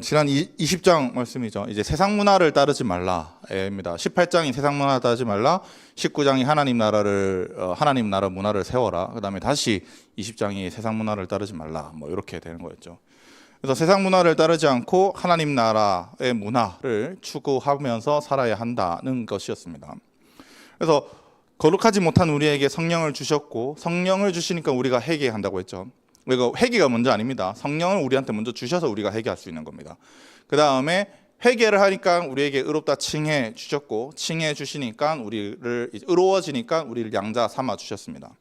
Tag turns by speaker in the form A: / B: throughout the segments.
A: 지난 20장 말씀이죠. 이제 세상 문화를 따르지 말라입니다. 18장이 세상 문화를 따르지 말라, 19장이 하나님 나라 문화를 세워라. 그다음에 다시 20장이 세상 문화를 따르지 말라. 뭐 이렇게 되는 거였죠. 그래서 세상 문화를 따르지 않고 하나님 나라의 문화를 추구하면서 살아야 한다는 것이었습니다. 그래서 거룩하지 못한 우리에게 성령을 주셨고, 성령을 주시니까 우리가 회개한다고 했죠. 그리고 회개가 먼저 아닙니다. 성령을 우리한테 먼저 주셔서 우리가 회개할 수 있는 겁니다. 그 다음에 회개를 하니까 우리에게 의롭다 칭해 주셨고, 칭해 주시니까 우리를 의로워지니까 우리를 양자 삼아 주셨습니다.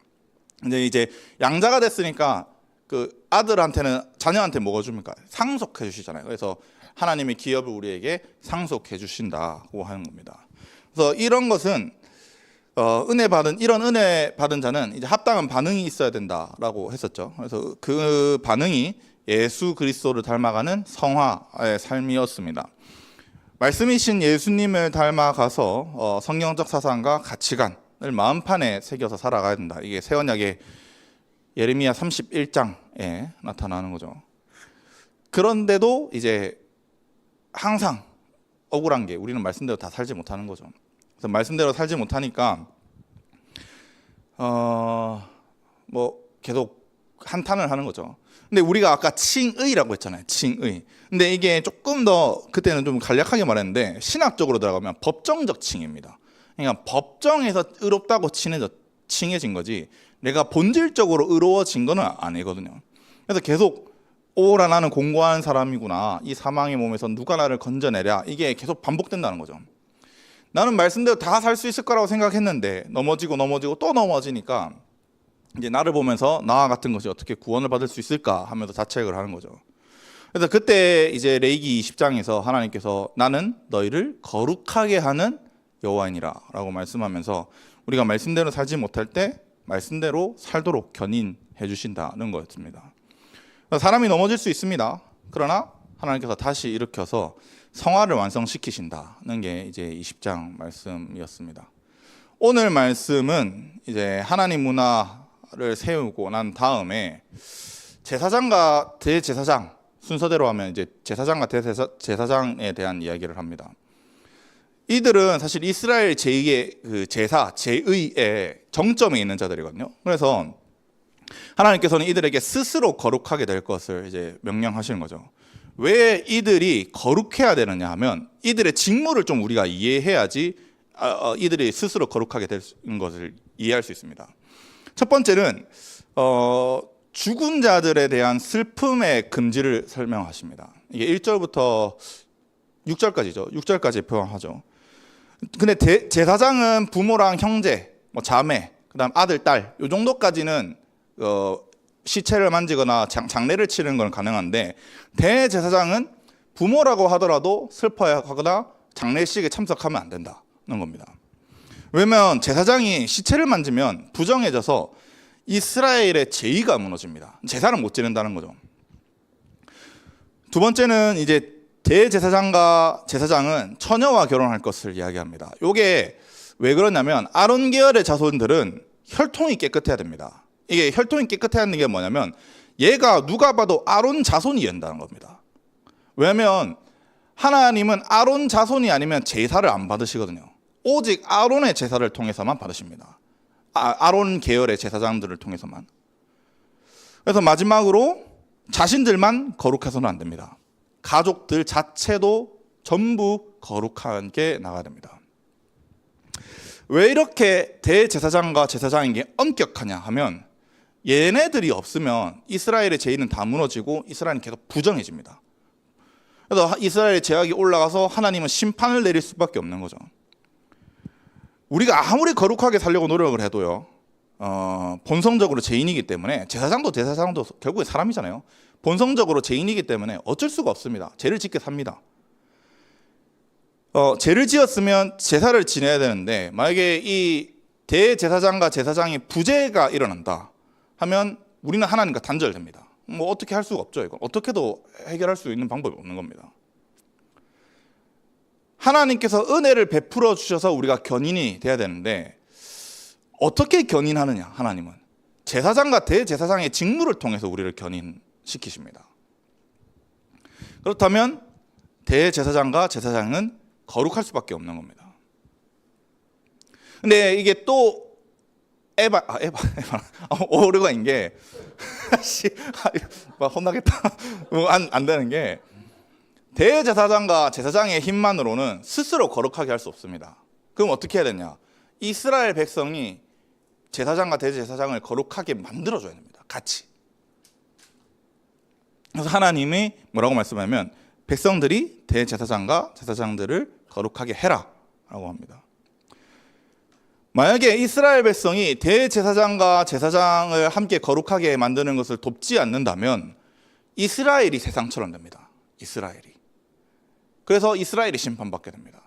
A: 근데 이제 양자가 됐으니까 그 아들한테는 자녀한테 뭐가 줍니까? 상속해 주시잖아요. 그래서 하나님의 기업을 우리에게 상속해 주신다고 하는 겁니다. 그래서 이런 것은 이런 은혜 받은 자는 이제 합당한 반응이 있어야 된다라고 했었죠. 그래서 그 반응이 예수 그리스도를 닮아가는 성화의 삶이었습니다. 말씀이신 예수님을 닮아가서 성경적 사상과 가치관을 마음판에 새겨서 살아가야 된다. 이게 새 언약의 예레미야 31장에 나타나는 거죠. 그런데도 이제 항상 억울한 게 우리는 말씀대로 다 살지 못하는 거죠. 그래서 말씀대로 살지 못하니까 뭐 계속 한탄을 하는 거죠. 근데 우리가 아까 칭의라고 했잖아요. 칭의. 근데 이게 조금 더 그때는 좀 간략하게 말했는데 신학적으로 들어가면 법정적 칭의입니다. 그러니까 법정에서 의롭다고 칭해진 거지 내가 본질적으로 의로워진 건 아니거든요. 그래서 계속 오라 나는 공고한 사람이구나. 이 사망의 몸에서 누가 나를 건져내랴. 이게 계속 반복된다는 거죠. 나는 말씀대로 다 살 수 있을 거라고 생각했는데 넘어지고 또 넘어지니까 이제 나를 보면서 나와 같은 것이 어떻게 구원을 받을 수 있을까 하면서 자책을 하는 거죠. 그래서 그때 이제 레위기 20장에서 하나님께서 나는 너희를 거룩하게 하는 여호와이니라 라고 말씀하면서 우리가 말씀대로 살지 못할 때 말씀대로 살도록 견인해 주신다는 거였습니다. 사람이 넘어질 수 있습니다. 그러나 하나님께서 다시 일으켜서 성화를 완성시키신다는 게 이제 20장 말씀이었습니다. 오늘 말씀은 이제 하나님 문화를 세우고 난 다음에 제사장과 대제사장 순서대로 하면 이제 제사장과 대제사장에 대한 이야기를 합니다. 이들은 사실 이스라엘 제2의 그 제의의 정점에 있는 자들이거든요. 그래서 하나님께서는 이들에게 스스로 거룩하게 될 것을 이제 명령하시는 거죠. 왜 이들이 거룩해야 되느냐 하면 이들의 직무를 좀 우리가 이해해야지 이들이 스스로 거룩하게 될 것을 이해할 수 있습니다. 첫 번째는 죽은 자들에 대한 슬픔의 금지를 설명하십니다. 이게 1절부터 6절까지죠. 6절까지 표현하죠. 근데 제사장은 부모랑 형제, 뭐 자매, 그다음 아들, 딸, 요 정도까지는 시체를 만지거나 장례를 치르는 건 가능한데 대제사장은 부모라고 하더라도 슬퍼야 하거나 장례식에 참석하면 안 된다는 겁니다. 왜냐면 제사장이 시체를 만지면 부정해져서 이스라엘의 제의가 무너집니다. 제사를 못 지낸다는 거죠. 두 번째는 이제 대제사장과 제사장은 처녀와 결혼할 것을 이야기합니다. 이게 왜 그러냐면 아론 계열의 자손들은 혈통이 깨끗해야 됩니다. 이게 혈통이 깨끗해야 하는 게 뭐냐면 얘가 누가 봐도 아론 자손이 된다는 겁니다. 왜냐하면 하나님은 아론 자손이 아니면 제사를 안 받으시거든요. 오직 아론의 제사를 통해서만 받으십니다. 아론 계열의 제사장들을 통해서만. 그래서 마지막으로 자신들만 거룩해서는 안 됩니다. 가족들 자체도 전부 거룩하게 나가야 됩니다. 왜 이렇게 대제사장과 제사장에게 엄격하냐 하면 얘네들이 없으면 이스라엘의 제의는 다 무너지고 이스라엘은 계속 부정해집니다. 그래서 이스라엘의 제약이 올라가서 하나님은 심판을 내릴 수밖에 없는 거죠. 우리가 아무리 거룩하게 살려고 노력을 해도요, 본성적으로 죄인이기 때문에 제사장도 대제사장도 결국에 사람이잖아요. 본성적으로 죄인이기 때문에 어쩔 수가 없습니다. 죄를 짓게 삽니다. 죄를 지었으면 제사를 지내야 되는데 만약에 이 대제사장과 제사장이 부재가 일어난다 하면 우리는 하나님과 단절됩니다. 뭐 어떻게 할 수가 없죠. 이거 어떻게도 해결할 수 있는 방법이 없는 겁니다. 하나님께서 은혜를 베풀어 주셔서 우리가 견인이 돼야 되는데 어떻게 견인하느냐? 하나님은 제사장과 대제사장의 직무를 통해서 우리를 견인시키십니다. 그렇다면 대제사장과 제사장은 거룩할 수밖에 없는 겁니다. 근데 이게 또 오류가인 게 혼나겠다. 안 되는 게 대제사장과 제사장의 힘만으로는 스스로 거룩하게 할 수 없습니다. 그럼 어떻게 해야 되냐? 이스라엘 백성이 제사장과 대제사장을 거룩하게 만들어줘야 됩니다. 같이. 그래서 하나님이 뭐라고 말씀하면 백성들이 대제사장과 제사장들을 거룩하게 해라 라고 합니다. 만약에 이스라엘 백성이 대제사장과 제사장을 함께 거룩하게 만드는 것을 돕지 않는다면 이스라엘이 세상처럼 됩니다. 이스라엘이. 그래서 이스라엘이 심판받게 됩니다.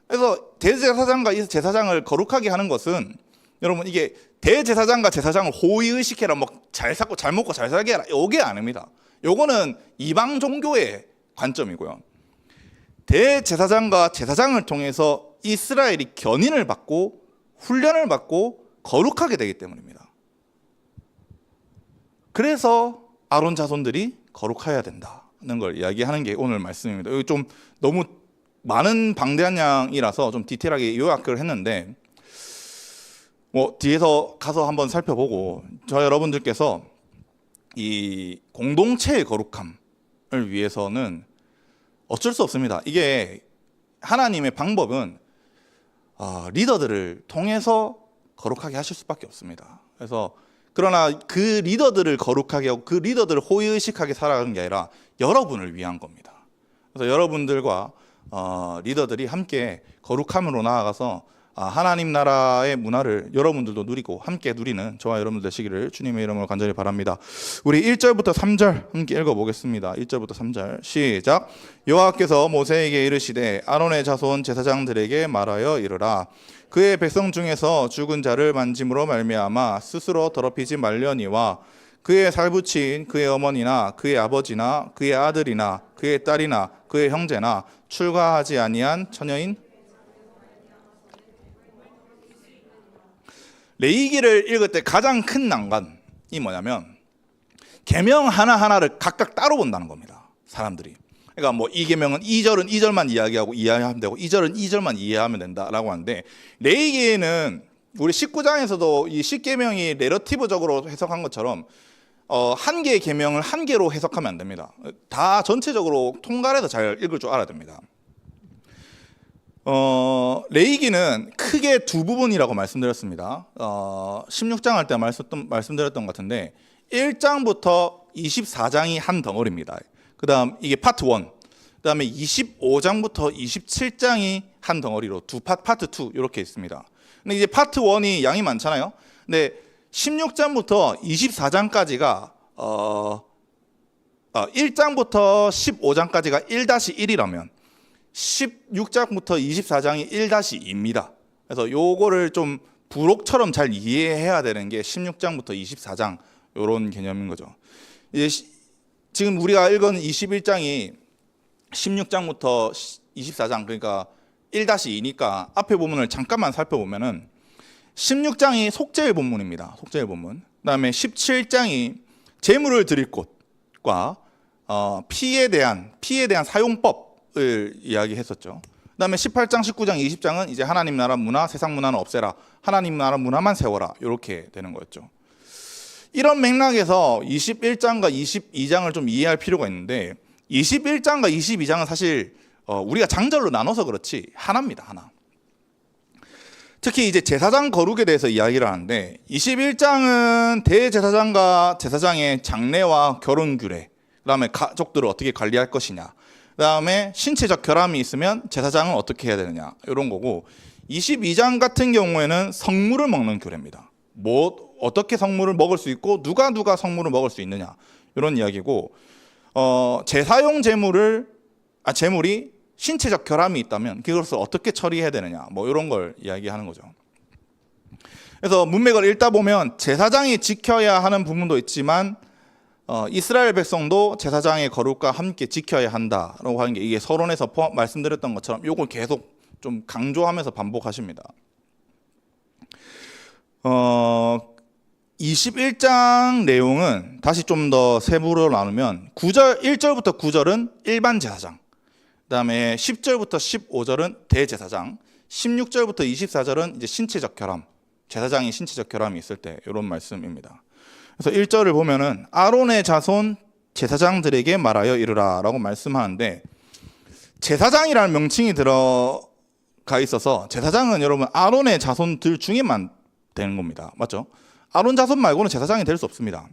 A: 그래서 대제사장과 제사장을 거룩하게 하는 것은 여러분 이게 대제사장과 제사장을 호의의식해라, 뭐 잘 살고 잘 먹고 잘 살게 해라, 이게 아닙니다. 요거는 이방 종교의 관점이고요. 대제사장과 제사장을 통해서 이스라엘이 견인을 받고 훈련을 받고 거룩하게 되기 때문입니다. 그래서 아론 자손들이 거룩해야 된다는 걸 이야기하는 게 오늘 말씀입니다. 여기 좀 너무 많은 방대한 양이라서 좀 디테일하게 요약을 했는데 뭐 뒤에서 가서 한번 살펴보고 저 여러분들께서 이 공동체의 거룩함을 위해서는 어쩔 수 없습니다. 이게 하나님의 방법은 리더들을 통해서 거룩하게 하실 수밖에 없습니다. 그래서 그러나 그 리더들을 거룩하게 하고 그 리더들을 호의의식하게 살아가는 게 아니라 여러분을 위한 겁니다. 그래서 여러분들과 리더들이 함께 거룩함으로 나아가서 하나님 나라의 문화를 여러분들도 누리고 함께 누리는 저와 여러분들 되시기를 주님의 이름으로 간절히 바랍니다. 우리 1절부터 3절 함께 읽어보겠습니다. 1절부터 3절 시작. 여호와께서 모세에게 이르시되 아론의 자손 제사장들에게 말하여 이르라. 그의 백성 중에서 죽은 자를 만짐으로 말미암아 스스로 더럽히지 말려니와 그의 살붙인 그의 어머니나 그의 아버지나 그의 아들이나 그의 딸이나 그의 형제나 출가하지 아니한 처녀인 레위기를 읽을 때 가장 큰 난관이 뭐냐면 계명 하나하나를 각각 따로 본다는 겁니다. 사람들이. 그러니까 뭐 이 계명은 2절은 2절만 이야기하고 이해하면 되고 2절은 2절만 이해하면 된다라고 하는데 레위기에는 우리 19장에서도 이 10계명이 내러티브적으로 해석한 것처럼 한 개의 계명을 한 개로 해석하면 안 됩니다. 다 전체적으로 통괄해서 잘 읽을 줄 알아야 됩니다. 레위기는 크게 두 부분이라고 말씀드렸습니다. 16장 할 때 말씀드렸던 것 같은데 1장부터 24장이 한 덩어리입니다. 그 다음 이게 파트 1, 그 다음에 25장부터 27장이 한 덩어리로 파트 2 이렇게 있습니다. 근데 이제 파트 1이 양이 많잖아요. 근데 16장부터 24장까지가 1장부터 15장까지가 1-1이라면 16장부터 24장이 1-2입니다. 그래서 요거를 좀 부록처럼 잘 이해해야 되는 게 16장부터 24장 요런 개념인 거죠. 이제 지금 우리가 읽은 21장이 16장부터 24장 그러니까 1-2니까 앞에 본문을 잠깐만 살펴보면은 16장이 속죄의 본문입니다. 속죄의 본문. 그다음에 17장이 제물을 드릴 곳과 피에 대한 사용법을 이야기했었죠. 그다음에 18장, 19장, 20장은 이제 하나님 나라 문화, 세상 문화는 없애라. 하나님 나라 문화만 세워라. 이렇게 되는 거였죠. 이런 맥락에서 21장과 22장을 좀 이해할 필요가 있는데 21장과 22장은 사실 우리가 장절로 나눠서 그렇지 하나입니다. 하나. 특히 이제 제사장 거룩에 대해서 이야기를 하는데 21장은 대제사장과 제사장의 장례와 결혼 규례, 그다음에 가족들을 어떻게 관리할 것이냐, 그다음에 신체적 결함이 있으면 제사장은 어떻게 해야 되느냐 이런 거고 22장 같은 경우에는 성물을 먹는 규례입니다. 어떻게 성물을 먹을 수 있고 누가 성물을 먹을 수 있느냐 이런 이야기고 제사용 재물이 신체적 결함이 있다면 그것을 어떻게 처리해야 되느냐 뭐 이런 걸 이야기하는 거죠. 그래서 문맥을 읽다 보면 제사장이 지켜야 하는 부분도 있지만 이스라엘 백성도 제사장의 거룩과 함께 지켜야 한다라고 하는 게 이게 서론에서 말씀드렸던 것처럼 이걸 계속 좀 강조하면서 반복하십니다. 21장 내용은 다시 좀 더 세부로 나누면 1절부터 9절은 일반 제사장, 그다음에 10절부터 15절은 대제사장, 16절부터 24절은 이제 신체적 결함, 제사장이 신체적 결함이 있을 때 이런 말씀입니다. 그래서 1절을 보면은 아론의 자손 제사장들에게 말하여 이르라라고 말씀하는데, 제사장이라는 명칭이 들어가 있어서 제사장은 여러분 아론의 자손들 중에만 되는 겁니다. 맞죠? 아론 자손 말고는 제사장이 될 수 없습니다.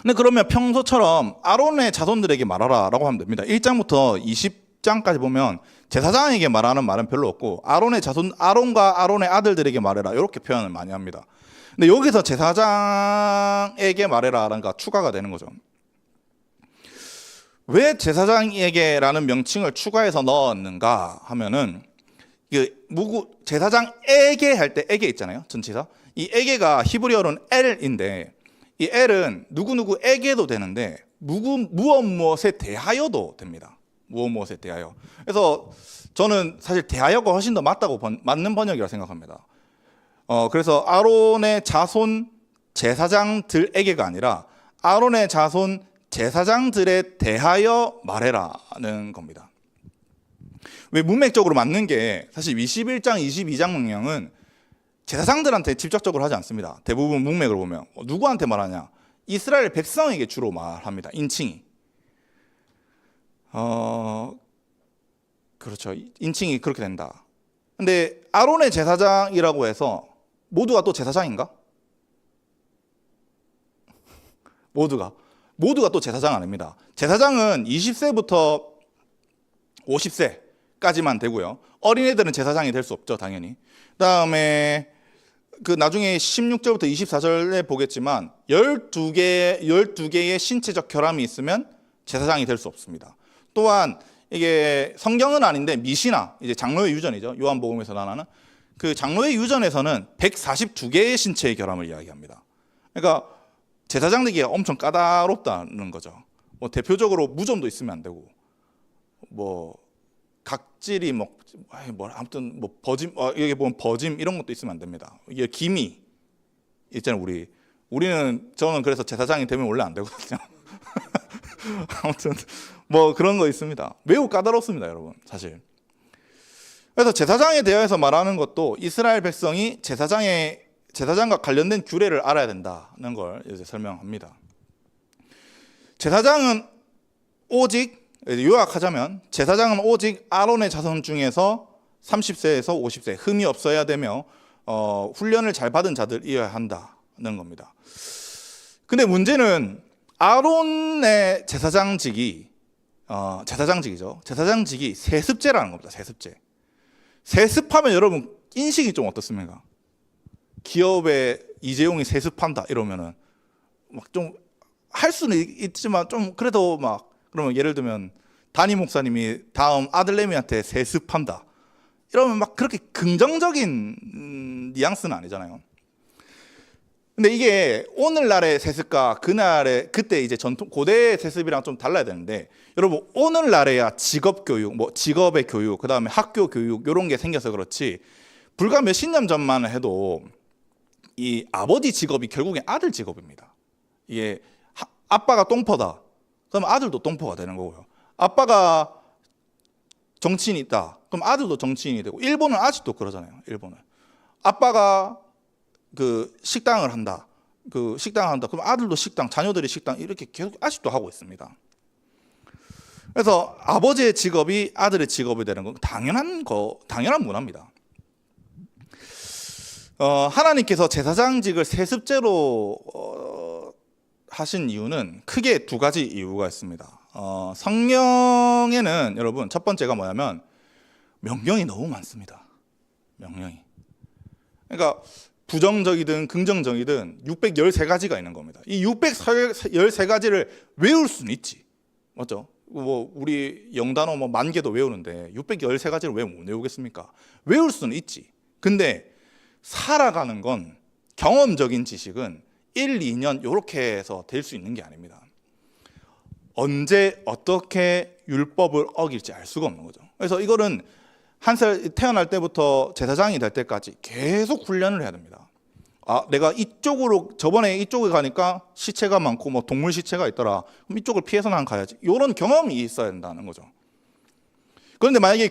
A: 근데 그러면 평소처럼 아론의 자손들에게 말하라라고 하면 됩니다. 1장부터 20장까지 보면 제사장에게 말하는 말은 별로 없고 아론의 자손, 아론과 아론의 아들들에게 말해라 이렇게 표현을 많이 합니다. 근데 여기서 제사장에게 말해라라는 추가가 되는 거죠. 왜 제사장에게라는 명칭을 추가해서 넣었는가 하면은 제사장에게 할 때 에게 있잖아요. 전치사. 이 에게가 히브리어로는 엘인데 이 엘은 누구누구에게도 되는데 무엇에 대하여도 됩니다. 무엇에 대하여. 그래서 저는 사실 대하여가 훨씬 더 맞는 번역이라고 생각합니다. 그래서 아론의 자손 제사장들에게가 아니라 아론의 자손 제사장들에 대하여 말해라는 겁니다. 왜 문맥적으로 맞는 게 사실 21장, 22장 명령은 제사장들한테 직접적으로 하지 않습니다. 대부분 문맥을 보면 누구한테 말하냐? 이스라엘 백성에게 주로 말합니다. 인칭이. 그렇죠. 인칭이 그렇게 된다. 근데 아론의 제사장이라고 해서 모두가 또 제사장인가? 모두가 또 제사장 아닙니다. 제사장은 20세부터 50세까지만 되고요. 어린애들은 제사장이 될 수 없죠, 당연히. 그다음에 나중에 16절부터 24절에 보겠지만 12개의 신체적 결함이 있으면 제사장이 될 수 없습니다. 또한 이게 성경은 아닌데 미시나, 이제 장로의 유전이죠. 요한복음에서 나오는 그 장로의 유전에서는 142개의 신체의 결함을 이야기합니다. 그러니까 제사장 되기가 엄청 까다롭다는 거죠. 뭐 대표적으로 무좀도 있으면 안 되고, 뭐 각질이 아무튼 뭐 버짐, 여기 보면 버짐 이런 것도 있으면 안 됩니다. 이게 기미 있잖아요. 저는 그래서 제사장이 되면 원래 안 되거든요. 아무튼 뭐 그런 거 있습니다. 매우 까다롭습니다, 여러분, 사실. 그래서 제사장에 대해서 말하는 것도 이스라엘 백성이 제사장과 관련된 규례를 알아야 된다는 걸 이제 설명합니다. 제사장은 오직, 요약하자면 제사장은 오직 아론의 자손 중에서 30세에서 50세 흠이 없어야 되며 훈련을 잘 받은 자들이어야 한다는 겁니다. 근데 문제는 아론의 제사장직이죠. 제사장직이 세습제라는 겁니다. 세습하면 여러분 인식이 좀 어떻습니까? 기업에 이재용이 세습한다 이러면은 막 좀 할 수는 있지만 좀 그래도 그러면 예를 들면 다니 목사님이 다음 아들내미한테 세습한다 이러면 막 그렇게 긍정적인 뉘앙스는 아니잖아요. 근데 이게 오늘날의 세습과 그때 이제 전통 고대의 세습이랑 좀 달라야 되는데, 여러분 오늘날에야 직업 교육, 직업의 교육, 그다음에 학교 교육 이런 게 생겨서 그렇지 불과 몇십 년 전만 해도 이 아버지 직업이 결국엔 아들 직업입니다. 이게 아빠가 똥퍼다. 그럼 아들도 똥퍼가 되는 거고요. 아빠가 정치인이 있다. 그럼 아들도 정치인이 되고, 일본은 아직도 그러잖아요. 일본은 아빠가 식당을 한다. 그럼 아들도 식당, 자녀들이 식당 이렇게 계속 아직도 하고 있습니다. 그래서 아버지의 직업이 아들의 직업이 되는 건 당연한 문화입니다. 하나님께서 제사장직을 세습제로 하신 이유는 크게 두 가지 이유가 있습니다. 성경에는 여러분 첫 번째가 뭐냐면 명령이 너무 많습니다. 명령이. 그러니까 부정적이든 긍정적이든 613가지가 있는 겁니다. 이 613가지를 외울 수는 있지. 맞죠? 우리 영단어 10,000개도 외우는데 613가지를 왜 못 외우겠습니까? 외울 수는 있지. 근데 살아가는 건 경험적인 지식은 1, 2년 이렇게 해서 될 수 있는 게 아닙니다. 언제 어떻게 율법을 어길지 알 수가 없는 거죠. 그래서 이거는 한 살 태어날 때부터 제사장이 될 때까지 계속 훈련을 해야 됩니다. 아, 내가 이쪽으로 저번에 이쪽에 가니까 시체가 많고 뭐 동물 시체가 있더라. 그럼 이쪽을 피해서 난 가야지. 이런 경험이 있어야 된다는 거죠. 그런데 만약에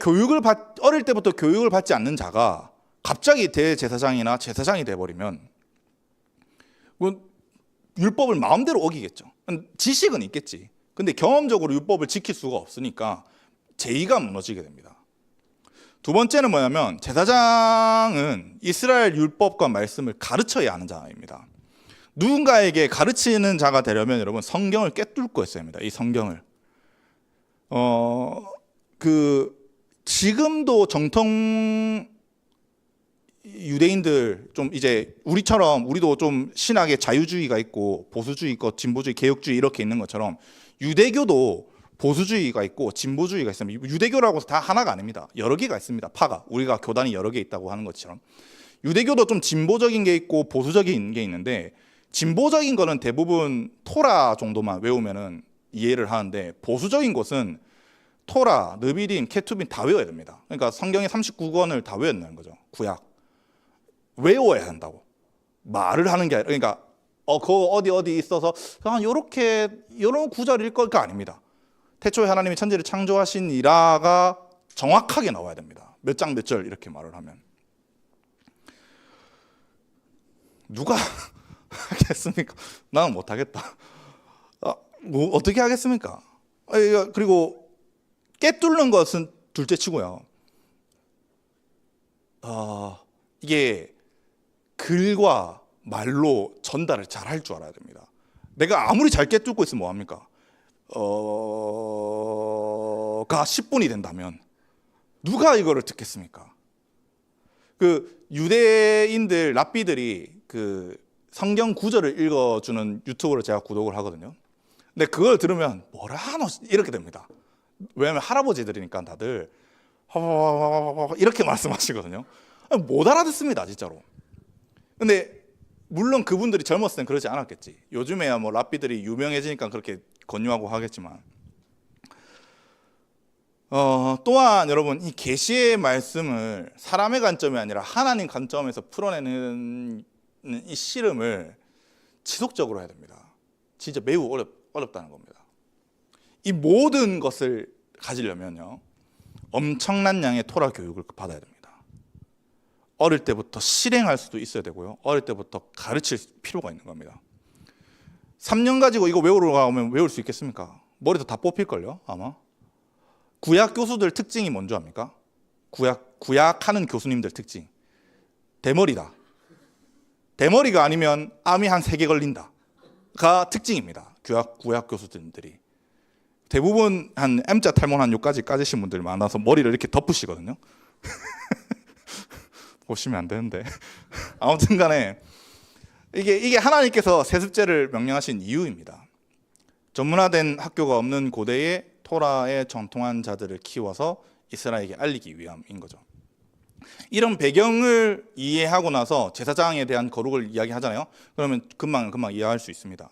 A: 어릴 때부터 교육을 받지 않는 자가 갑자기 대제사장이나 제사장이 돼버리면 율법을 마음대로 어기겠죠. 지식은 있겠지. 근데 경험적으로 율법을 지킬 수가 없으니까 제의가 무너지게 됩니다. 두 번째는 뭐냐면 제사장은 이스라엘 율법과 말씀을 가르쳐야 하는 자입니다. 누군가에게 가르치는 자가 되려면 여러분 성경을 꿰뚫고 있어야 합니다. 이 성경을. 지금도 정통 유대인들 좀 이제 우리처럼 우리도 좀 신학에 자유주의가 있고 보수주의 있고 진보주의 개혁주의 이렇게 있는 것처럼 유대교도 보수주의가 있고 진보주의가 있습니다. 유대교라고 해서 다 하나가 아닙니다. 여러 개가 있습니다. 파가 우리가 교단이 여러 개 있다고 하는 것처럼 유대교도 좀 진보적인 게 있고 보수적인 게 있는데 진보적인 거는 대부분 토라 정도만 외우면은 이해를 하는데 보수적인 것은 토라, 느비딤, 케투빈 다 외워야 됩니다. 그러니까 성경의 39권을 다 외워야 된다는 거죠. 구약 외워야 한다고 말을 하는 게 아니라 그러니까 그거 어디 있어서 그냥 요렇게 이런 구절일 거가 아닙니다. 태초에 하나님이 천지를 창조하시니라가 정확하게 나와야 됩니다. 몇 장 몇 절 이렇게 말을 하면 누가 하겠습니까? 나는 못하겠다. 뭐 어떻게 하겠습니까? 그리고 꿰뚫는 것은 둘째 치고요. 이게 글과 말로 전달을 잘 할 줄 알아야 됩니다. 내가 아무리 잘 꿰뚫고 있으면 뭐합니까? 가 10분이 된다면 누가 이거를 듣겠습니까? 그 유대인들 랍비들이 그 성경 구절을 읽어주는 유튜브를 제가 구독을 하거든요. 근데 그걸 들으면 뭐라 하노 이렇게 됩니다. 왜냐하면 할아버지들이니까 다들 이렇게 말씀하시거든요. 못 알아듣습니다 진짜로. 근데 물론 그분들이 젊었을 땐 그러지 않았겠지. 요즘에야 뭐 랍비들이 유명해지니까 그렇게 권유하고 하겠지만 또한 여러분 이 계시의 말씀을 사람의 관점이 아니라 하나님 관점에서 풀어내는 이 씨름을 지속적으로 해야 됩니다. 진짜 매우 어렵다는 겁니다. 이 모든 것을 가지려면요 엄청난 양의 토라 교육을 받아야 됩니다. 어릴 때부터 실행할 수도 있어야 되고요. 어릴 때부터 가르칠 필요가 있는 겁니다. 3년 가지고 이거 외우러 가면 외울 수 있겠습니까? 머리도 다 뽑힐걸요 아마. 구약 교수들 특징이 뭔지 압니까? 구약하는 교수님들 특징 대머리다. 대머리가 아니면 암이 한 3개 걸린다가 특징입니다. 구약 교수들이 대부분 한 M자 탈모 한 요까지 까지신 분들 많아서 머리를 이렇게 덮으시거든요. 보시면 안 되는데 아무튼 간에 이게 하나님께서 세습제를 명령하신 이유입니다. 전문화된 학교가 없는 고대에 토라에 정통한 자들을 키워서 이스라엘에게 알리기 위함인 거죠. 이런 배경을 이해하고 나서 제사장에 대한 거룩을 이야기하잖아요. 그러면 금방 이해할 수 있습니다.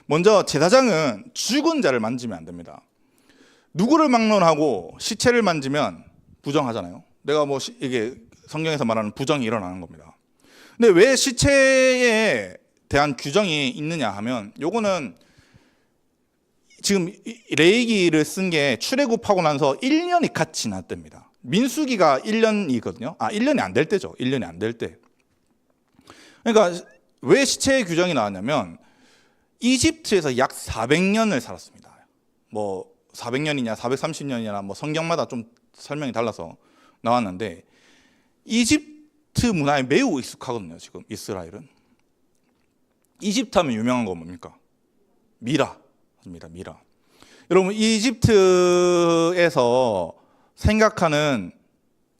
A: 먼저 제사장은 죽은 자를 만지면 안 됩니다. 누구를 막론하고 시체를 만지면 부정하잖아요. 내가 뭐 이게 성경에서 말하는 부정이 일어나는 겁니다. 근데 왜 시체에 대한 규정이 있느냐 하면 요거는 지금 레위기를 쓴 게 출애굽하고 나서 1년이 갓 지났답니다. 민수기가 1년이거든요. 1년이 안 될 때죠. 1년이 안 될 때. 그러니까 왜 시체의 규정이 나왔냐면 이집트에서 약 400년을 살았습니다. 뭐 400년이냐 430년이냐 뭐 성경마다 좀 설명이 달라서 나왔는데 이집트 문화에 매우 익숙하거든요. 지금 이스라엘은. 이집트 하면 유명한 거 뭡니까? 미라입니다. 미라. 여러분 이집트에서 생각하는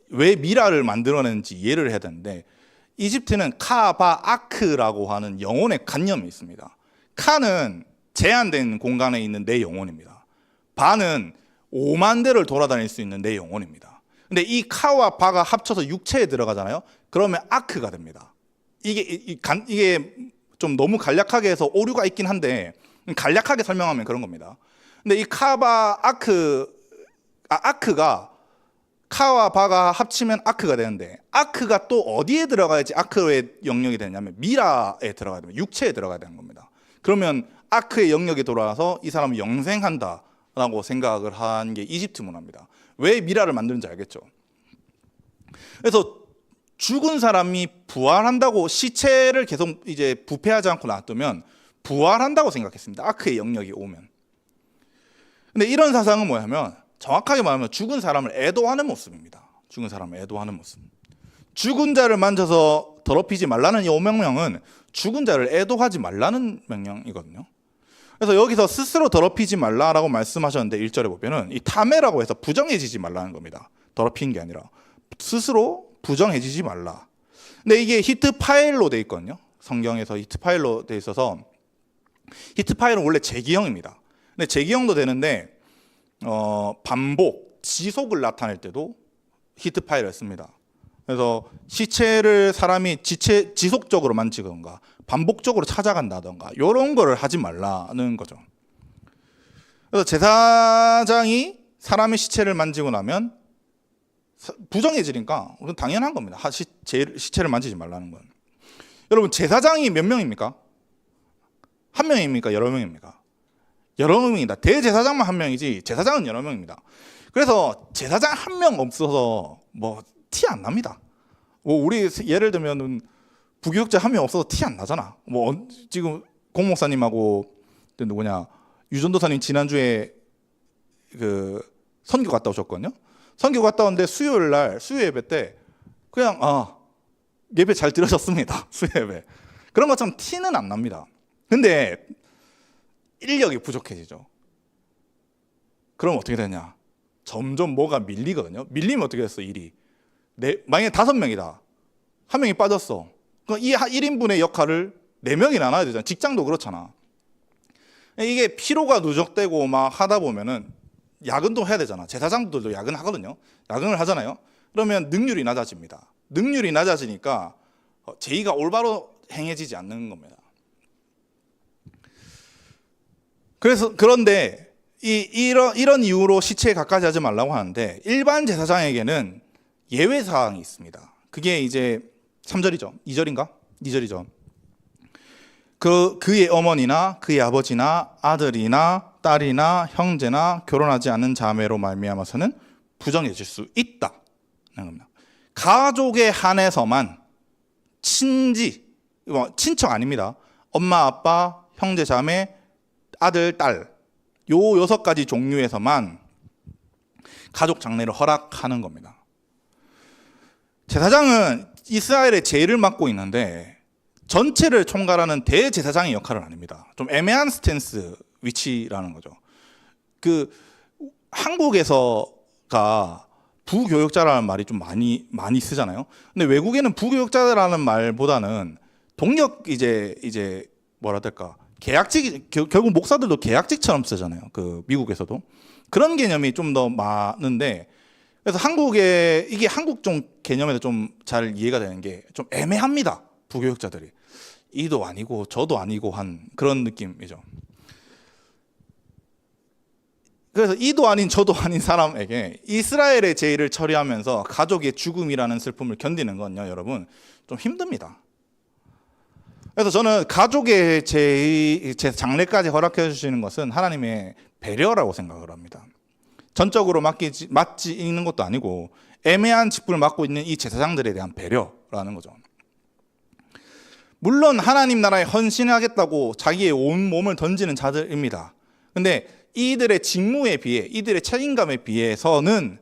A: 왜 미라를 만들어내는지 이해를 해야 되는데 이집트는 카바아크라고 하는 영혼의 관념이 있습니다. 카는 제한된 공간에 있는 내 영혼입니다. 바는 5만 대를 돌아다닐 수 있는 내 영혼입니다. 근데 이 카와 바가 합쳐서 육체에 들어가잖아요. 그러면 아크가 됩니다. 이게 좀 너무 간략하게 해서 오류가 있긴 한데 간략하게 설명하면 그런 겁니다. 근데 이 아크가 카와 바가 합치면 아크가 되는데 아크가 또 어디에 들어가야지 아크의 영역이 되냐면 미라에 들어가야 됩니다. 육체에 들어가야 되는 겁니다. 그러면 아크의 영역에 돌아와서 이 사람은 영생한다라고 생각을 한 게 이집트 문화입니다. 왜 미라를 만드는지 알겠죠? 그래서 죽은 사람이 부활한다고 시체를 계속 이제 부패하지 않고 놔두면 부활한다고 생각했습니다. 아크의 영역이 오면. 근데 이런 사상은 뭐냐면 정확하게 말하면 죽은 사람을 애도하는 모습입니다. 죽은 사람을 애도하는 모습. 죽은 자를 만져서 더럽히지 말라는 이 명령은 죽은 자를 애도하지 말라는 명령이거든요. 그래서 여기서 스스로 더럽히지 말라라고 말씀하셨는데 1절에 보면은 이 타메라고 해서 부정해지지 말라는 겁니다. 더럽히는 게 아니라 스스로 부정해지지 말라. 근데 이게 히트 파일로 돼 있거든요. 성경에서 히트 파일로 돼 있어서 히트 파일은 원래 재기형입니다. 근데 재기형도 되는데 반복, 지속을 나타낼 때도 히트 파일을 씁니다. 그래서 시체를 사람이 지속적으로 만지던가 반복적으로 찾아간다던가 이런 거를 하지 말라는 거죠. 그래서 제사장이 사람의 시체를 만지고 나면 부정해지니까 당연한 겁니다. 시체를 만지지 말라는 건. 여러분 제사장이 몇 명입니까? 한 명입니까? 여러 명입니까? 여러 명입니다. 대제사장만 한 명이지 제사장은 여러 명입니다. 그래서 제사장 한 명 없어서 뭐 티 안 납니다. 뭐 우리 예를 들면은 부교육자 한 명 없어서 티 안 나잖아. 뭐 지금 공 목사님하고 누구냐 유전도사님 지난주에 그 선교 갔다 오셨거든요. 선교 갔다 왔는데 수요일 날 수요 예배 때 그냥 예배 잘 들으셨습니다. 수요 예배 그런 것처럼 티는 안 납니다. 근데 인력이 부족해지죠. 그럼 어떻게 되냐? 점점 뭐가 밀리거든요. 밀리면 어떻게 됐어? 일이 만약에 5명이다. 한 명이 빠졌어. 그럼 이 1인분의 역할을 4명이 나눠야 되잖아. 직장도 그렇잖아. 이게 피로가 누적되고 막 하다 보면은 야근도 해야 되잖아. 제사장들도 야근하거든요. 야근을 하잖아요. 그러면 능률이 낮아집니다. 능률이 낮아지니까 제의가 올바로 행해지지 않는 겁니다. 그런데 이런 이유로 시체에 가까이 하지 말라고 하는데 일반 제사장에게는 예외 사항이 있습니다. 그게 이제 3절이죠. 2절인가? 2절이죠. 그의 어머니나 그의 아버지나 아들이나 딸이나 형제나 결혼하지 않은 자매로 말미암아서는 부정해질 수 있다. 가족에 한해서만 친척 아닙니다. 엄마, 아빠, 형제, 자매, 아들, 딸, 요 6가지 종류에서만 가족 장례를 허락하는 겁니다. 제사장은 이스라엘의 제의를 맡고 있는데 전체를 총괄하는 대제사장의 역할은 아닙니다. 좀 애매한 스탠스 위치라는 거죠. 한국에서가 부교역자라는 말이 좀 많이 쓰잖아요. 근데 외국에는 부교역자라는 말보다는 동력 이제 뭐라 될까? 계약직, 결국 목사들도 계약직처럼 쓰잖아요. 미국에서도 그런 개념이 좀 더 많은데, 그래서 이게 한국 좀 개념에서 좀 잘 이해가 되는 게 좀 애매합니다. 부교역자들이 이도 아니고 저도 아니고 한 그런 느낌이죠. 그래서 이도 아닌 저도 아닌 사람에게 이스라엘의 제의를 처리하면서 가족의 죽음이라는 슬픔을 견디는 건요, 여러분 좀 힘듭니다. 그래서 저는 가족의 제 장례까지 허락해 주시는 것은 하나님의 배려라고 생각을 합니다. 전적으로 맞지 있는 것도 아니고 애매한 직분을 맡고 있는 이 제사장들에 대한 배려라는 거죠. 물론 하나님 나라에 헌신하겠다고 자기의 온 몸을 던지는 자들입니다. 근데 이들의 직무에 비해, 이들의 책임감에 비해서는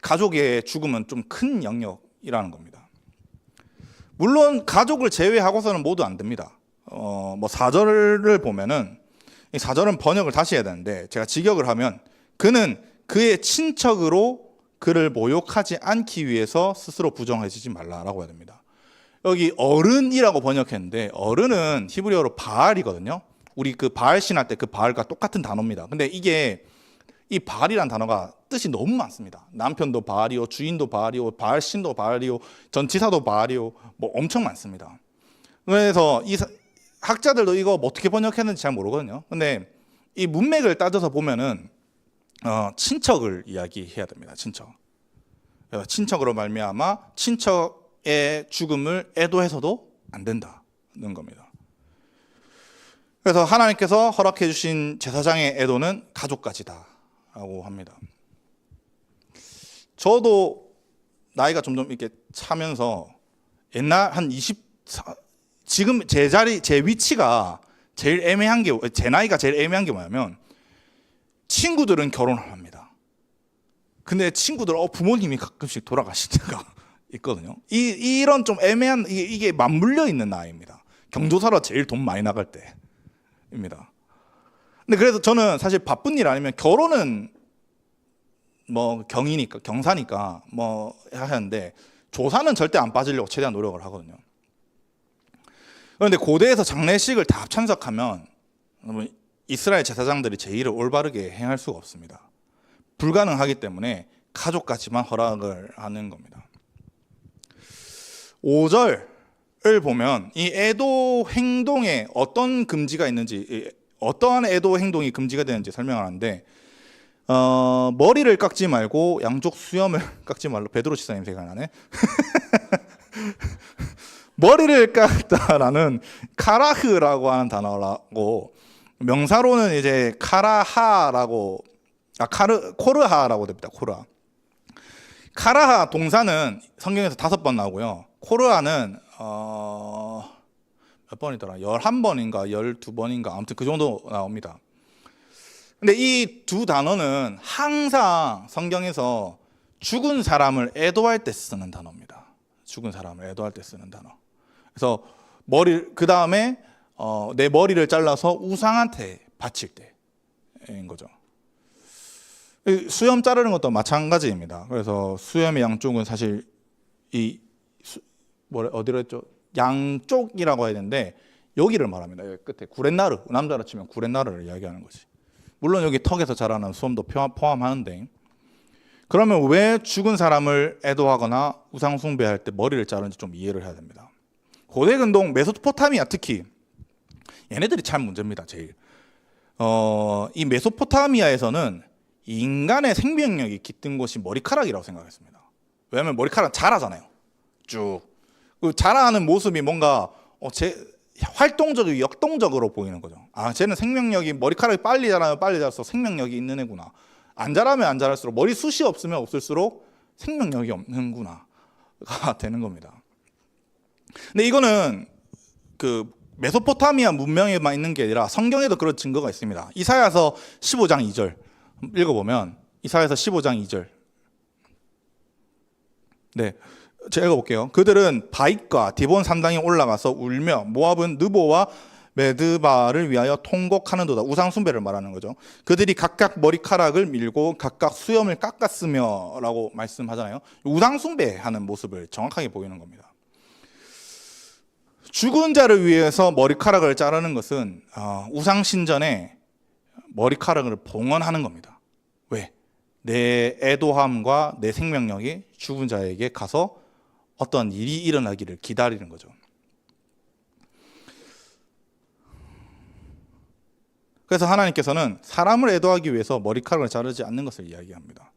A: 가족의 죽음은 좀 큰 영역이라는 겁니다. 물론 가족을 제외하고서는 모두 안 됩니다. 4절을 보면은 이 4절은 번역을 다시 해야 되는데 제가 직역을 하면 그는 그의 친척으로 그를 모욕하지 않기 위해서 스스로 부정해지지 말라라고 해야 됩니다. 여기 어른이라고 번역했는데 어른은 히브리어로 바알이거든요. 우리 바알 신할 때 그 바알과 똑같은 단어입니다. 근데 이게 이 바알이란 단어가 뜻이 너무 많습니다. 남편도 바알이요, 주인도 바알이요, 바알 신도 바알이요, 전치사도 바알이요, 뭐 엄청 많습니다. 그래서 이 학자들도 이거 어떻게 번역했는지 잘 모르거든요. 근데 이 문맥을 따져서 보면은 친척을 이야기해야 됩니다. 친척. 친척으로 말미암아 친척의 죽음을 애도해서도 안 된다는 겁니다. 그래서 하나님께서 허락해 주신 제사장의 애도는 가족까지다라고 합니다. 저도 나이가 점점 이렇게 차면서 옛날 한 24, 지금 제 위치가 제일 애매한 게, 제 나이가 제일 애매한 게 뭐냐면 친구들은 결혼을 합니다. 근데 친구들 부모님이 가끔씩 돌아가실 때가 있거든요. 이런 좀 애매한 이게 맞물려 있는 나이입니다. 경조사로 제일 돈 많이 나갈 때입니다. 근데 그래서 저는 사실 바쁜 일 아니면 결혼은 뭐 경사니까 뭐 해야 하는데 조사는 절대 안 빠지려고 최대한 노력을 하거든요. 그런데 고대에서 장례식을 다 참석하면 이스라엘 제사장들이 제 일을 올바르게 행할 수가 없습니다. 불가능하기 때문에 가족까지만 허락을 하는 겁니다. 5절을 보면 이 애도 행동에 어떤 금지가 있는지, 어떠한 애도 행동이 금지가 되는지 설명하는데, 머리를 깎지 말고 양쪽 수염을 깎지 말로. 베드로 집사님 생각나네. 머리를 깎다라는 카라흐라고 하는 단어라고, 명사로는 이제 카라하라고, 코르하라고 됩니다. 카라하 동사는 성경에서 5번 나오고요. 코르하는 몇 번이더라? 11번인가 12번인가 아무튼 그 정도 나옵니다. 근데 이 두 단어는 항상 성경에서 죽은 사람을 애도할 때 쓰는 단어입니다. 죽은 사람을 애도할 때 쓰는 단어. 그래서 그 다음에 내 머리를 잘라서 우상한테 바칠 때인 거죠. 수염 자르는 것도 마찬가지입니다. 그래서 수염의 양쪽은 사실 어디로 했죠? 양쪽이라고 해야 되는데 여기를 말합니다. 여기 끝에 구렛나루, 남자로 치면 구렛나루를 이야기하는 거지. 물론 여기 턱에서 자라는 수염도 포함하는데, 그러면 왜 죽은 사람을 애도하거나 우상 숭배할 때 머리를 자르는지 좀 이해를 해야 됩니다. 고대 근동 메소포타미아 특히 얘네들이 참 문제입니다. 제일 이 메소포타미아에서는 인간의 생명력이 깃든 곳이 머리카락이라고 생각했습니다. 왜냐하면 머리카락은 자라잖아요. 쭉 그 자라는 모습이 뭔가 활동적이고 역동적으로 보이는 거죠. 쟤는 생명력이, 머리카락이 빨리 자라면 빨리 자라서 생명력이 있는 애구나. 안 자라면 안 자랄수록, 머리숱이 없으면 없을수록 생명력이 없는구나가 되는 겁니다. 근데 이거는 그 메소포타미아 문명에만 있는 게 아니라 성경에도 그런 증거가 있습니다. 이사야서 15장 2절 읽어보면, 이사야서 15장 2절. 네, 제가 읽어볼게요. 그들은 바익과 디본 산당에 올라가서 울며 모압은 느보와 메드바를 위하여 통곡하는도다. 우상 숭배를 말하는 거죠. 그들이 각각 머리카락을 밀고 각각 수염을 깎았으며 라고 말씀하잖아요. 우상 숭배하는 모습을 정확하게 보이는 겁니다. 죽은 자를 위해서 머리카락을 자르는 것은 우상 신전에 머리카락을 봉헌하는 겁니다. 왜? 내 애도함과 내 생명력이 죽은 자에게 가서 어떤 일이 일어나기를 기다리는 거죠. 그래서 하나님께서는 사람을 애도하기 위해서 머리카락을 자르지 않는 것을 이야기합니다.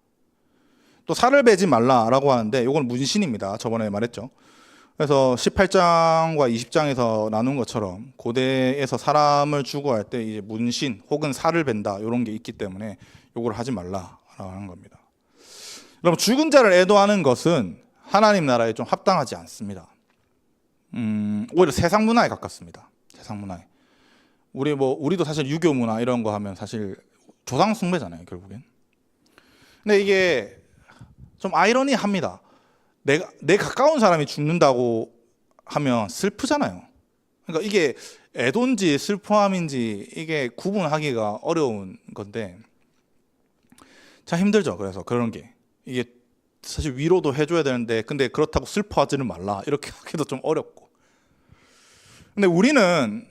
A: 또 살을 베지 말라라고 하는데 이건 문신입니다. 저번에 말했죠. 그래서 18장과 20장에서 나눈 것처럼 고대에서 사람을 죽어할 때 이제 문신 혹은 살을 벤다 이런 게 있기 때문에 이걸 하지 말라라고 하는 겁니다. 여러분, 죽은 자를 애도하는 것은 하나님 나라에 좀 합당하지 않습니다. 오히려 세상 문화에 가깝습니다. 세상 문화에. 우리도 사실 유교 문화 이런 거 하면 사실 조상 숭배잖아요, 결국엔. 근데 이게 좀 아이러니합니다. 내 가까운 사람이 죽는다고 하면 슬프잖아요. 그러니까 이게 애도인지 슬퍼함인지 이게 구분하기가 어려운 건데 참 힘들죠. 그래서 그런 게 이게 사실 위로도 해줘야 되는데 근데 그렇다고 슬퍼하지는 말라 이렇게 하기도 좀 어렵고. 근데 우리는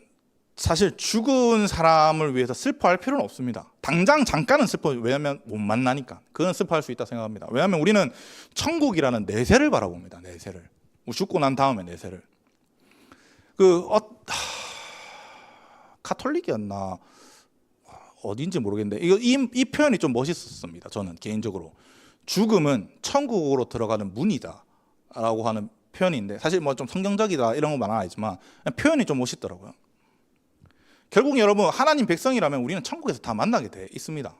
A: 사실 죽은 사람을 위해서 슬퍼할 필요는 없습니다. 당장 잠깐은 왜냐하면 못 만나니까. 그건 슬퍼할 수 있다 생각합니다. 왜냐하면 우리는 천국이라는 내세를 바라봅니다. 내세를. 죽고 난 다음에 내세를. 카톨릭이었나 어딘지 모르겠는데 이 표현이 좀 멋있었습니다. 저는 개인적으로 죽음은 천국으로 들어가는 문이다라고 하는 표현인데 사실 뭐 좀 성경적이다 이런 건 말은 아니지만 표현이 좀 멋있더라고요. 결국 여러분 하나님 백성이라면 우리는 천국에서 다 만나게 돼 있습니다.